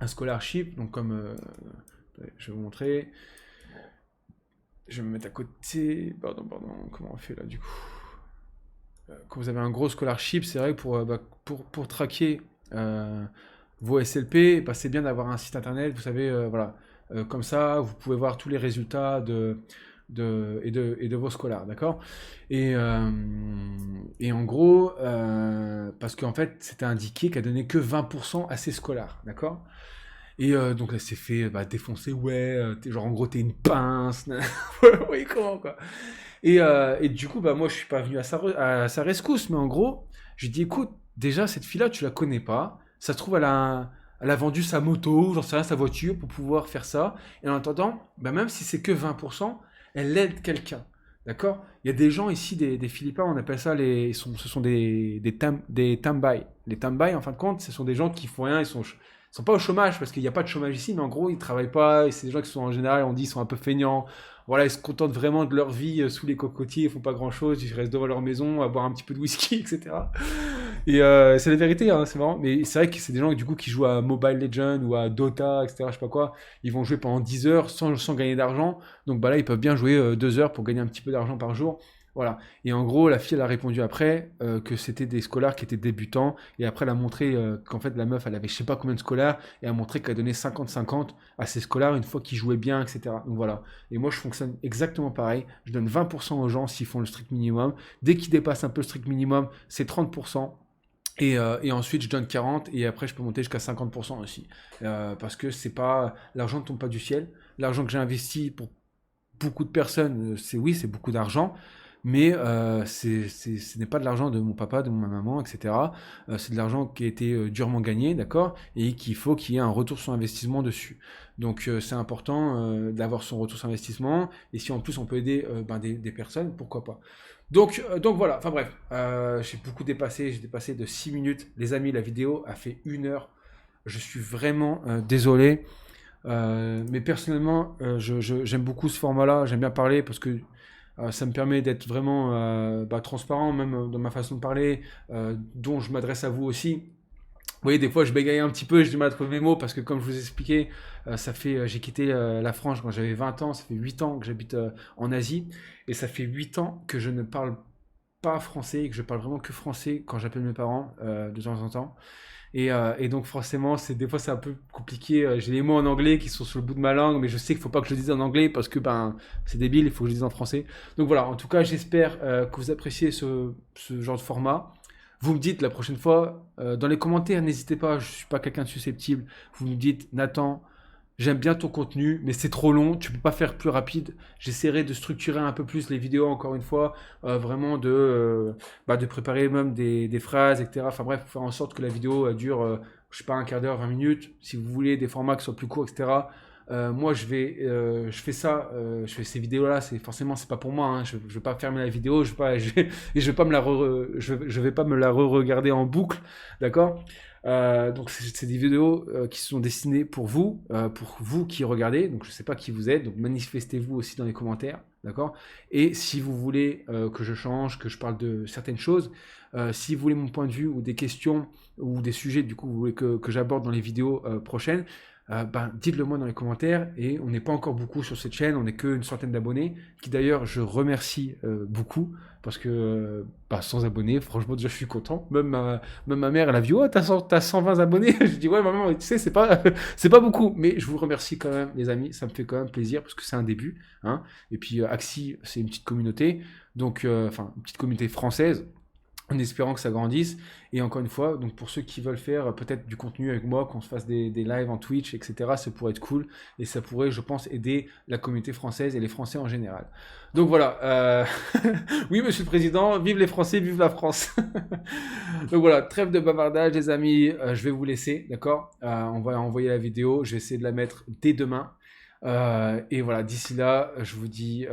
scholarship, donc comme je vais vous montrer, je vais me mettre à côté, pardon, comment on fait là du coup? Quand vous avez un gros scholarship, c'est vrai que pour traquer vos SLP, bah, c'est bien d'avoir un site internet, vous savez, voilà. Comme ça, vous pouvez voir tous les résultats et de vos scolaires, d'accord? Et en gros, parce qu'en fait, c'était indiqué qu'elle donnait que 20% à ses scolaires, d'accord? Et donc elle s'est fait défoncer, ouais, genre en gros t'es une pince, oui, comment quoi. Et du coup, moi je suis pas venu à sa rescousse, mais en gros, j'ai dit écoute, déjà cette fille-là, tu la connais pas, ça se trouve elle a vendu sa moto, j'en sais rien, sa voiture pour pouvoir faire ça, et en attendant, même si c'est que 20%, elle aide quelqu'un. D'accord. Il y a des gens ici, des Philippins, on appelle ça ce sont des tambay. Les tambay, en fin de compte, ce sont des gens qui font rien, ils sont pas au chômage parce qu'il n'y a pas de chômage ici, mais en gros, ils travaillent pas. Et c'est des gens qui sont en général, on dit, ils sont un peu feignants. Voilà, ils se contentent vraiment de leur vie sous les cocotiers, ils font pas grand chose, ils restent devant leur maison à boire un petit peu de whisky, etc. Et c'est la vérité, hein, c'est marrant. Mais c'est vrai que c'est des gens du coup qui jouent à Mobile Legends ou à Dota, etc. Je sais pas quoi. Ils vont jouer pendant 10 heures sans gagner d'argent. Donc là, ils peuvent bien jouer 2 heures pour gagner un petit peu d'argent par jour. Voilà. Et en gros, la fille, elle a répondu après que c'était des scolaires qui étaient débutants. Et après, elle a montré qu'en fait, la meuf, elle avait je sais pas combien de scolaires. Et elle a montré qu'elle donnait 50-50 à ses scolaires une fois qu'ils jouaient bien, etc. Donc voilà. Et moi, je fonctionne exactement pareil. Je donne 20% aux gens s'ils font le strict minimum. Dès qu'ils dépassent un peu le strict minimum, c'est 30%. Et ensuite, je donne 40 et après, je peux monter jusqu'à 50% aussi. Parce que c'est pas, l'argent ne tombe pas du ciel. L'argent que j'ai investi pour beaucoup de personnes, c'est beaucoup d'argent, mais ce n'est pas de l'argent de mon papa, de ma maman, etc. C'est de l'argent qui a été durement gagné, d'accord, et qu'il faut qu'il y ait un retour sur investissement dessus. Donc c'est important d'avoir son retour sur investissement, et si en plus on peut aider des personnes, pourquoi pas. Donc voilà, enfin bref, j'ai beaucoup dépassé, j'ai dépassé de 6 minutes. Les amis, la vidéo a fait 1 heure. Je suis vraiment désolé. Mais personnellement, j'aime beaucoup ce format-là, j'aime bien parler parce que ça me permet d'être vraiment transparent, même dans ma façon de parler, dont je m'adresse à vous aussi. Vous voyez, des fois, je bégaye un petit peu, j'ai du mal à trouver mes mots parce que, comme je vous ai expliqué, j'ai quitté la France quand j'avais 20 ans, ça fait 8 ans que j'habite en Asie, et ça fait 8 ans que je ne parle pas français et que je parle vraiment que français quand j'appelle mes parents de temps en temps. Et donc forcément, des fois c'est un peu compliqué. J'ai les mots en anglais qui sont sur le bout de ma langue, mais je sais qu'il faut pas que je le dise en anglais parce que c'est débile, il faut que je le dise en français. Donc voilà, en tout cas j'espère que vous appréciez ce genre de format. Vous me dites la prochaine fois, dans les commentaires, n'hésitez pas, je suis pas quelqu'un de susceptible. Vous me dites, Nathan, j'aime bien ton contenu, mais c'est trop long, tu peux pas faire plus rapide. J'essaierai de structurer un peu plus les vidéos, encore une fois, vraiment de préparer même des phrases, etc. Enfin bref, faire en sorte que la vidéo dure, je sais pas, un quart d'heure, 20 minutes. Si vous voulez des formats qui soient plus courts, etc. Moi, je fais ça, je fais ces vidéos-là, c'est pas pour moi, hein. Je vais pas fermer la vidéo, je vais pas me je vais pas me la re-regarder en boucle, d'accord? Donc c'est des vidéos qui sont destinées pour vous qui regardez. Donc je sais pas qui vous êtes, donc manifestez-vous aussi dans les commentaires, d'accord? Et si vous voulez que je change, que je parle de certaines choses, si vous voulez mon point de vue ou des questions ou des sujets du coup vous voulez que j'aborde dans les vidéos prochaines, dites-le moi dans les commentaires. Et on n'est pas encore beaucoup sur cette chaîne, on n'est qu'une centaine d'abonnés, qui d'ailleurs je remercie beaucoup, parce que sans abonnés, franchement déjà je suis content. Même ma mère elle a vu, oh t'as 120 abonnés. Je dis ouais maman, tu sais c'est pas c'est pas beaucoup, mais je vous remercie quand même les amis, ça me fait quand même plaisir parce que c'est un début, hein. Et puis Axi c'est une petite communauté, donc enfin une petite communauté française. en espérant que ça grandisse. Et encore une fois, donc pour ceux qui veulent faire peut-être du contenu avec moi, qu'on se fasse des lives en Twitch, etc., ça pourrait être cool. Et ça pourrait, je pense, aider la communauté française et les Français en général. Donc voilà. Oui, monsieur le Président, vive les Français, vive la France. Donc voilà, trêve de bavardage, les amis. Je vais vous laisser, d'accord. On va envoyer la vidéo. Je vais essayer de la mettre dès demain. Et voilà, d'ici là, je vous dis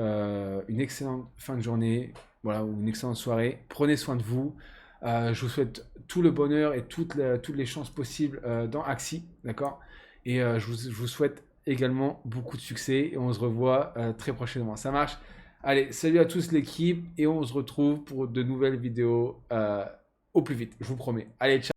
une excellente fin de journée, voilà, ou une excellente soirée. Prenez soin de vous. Je vous souhaite tout le bonheur et toutes les chances possibles dans Axie, d'accord? Et je vous souhaite également beaucoup de succès et on se revoit très prochainement. Ça marche? Allez, salut à tous l'équipe et on se retrouve pour de nouvelles vidéos au plus vite, je vous promets. Allez, ciao!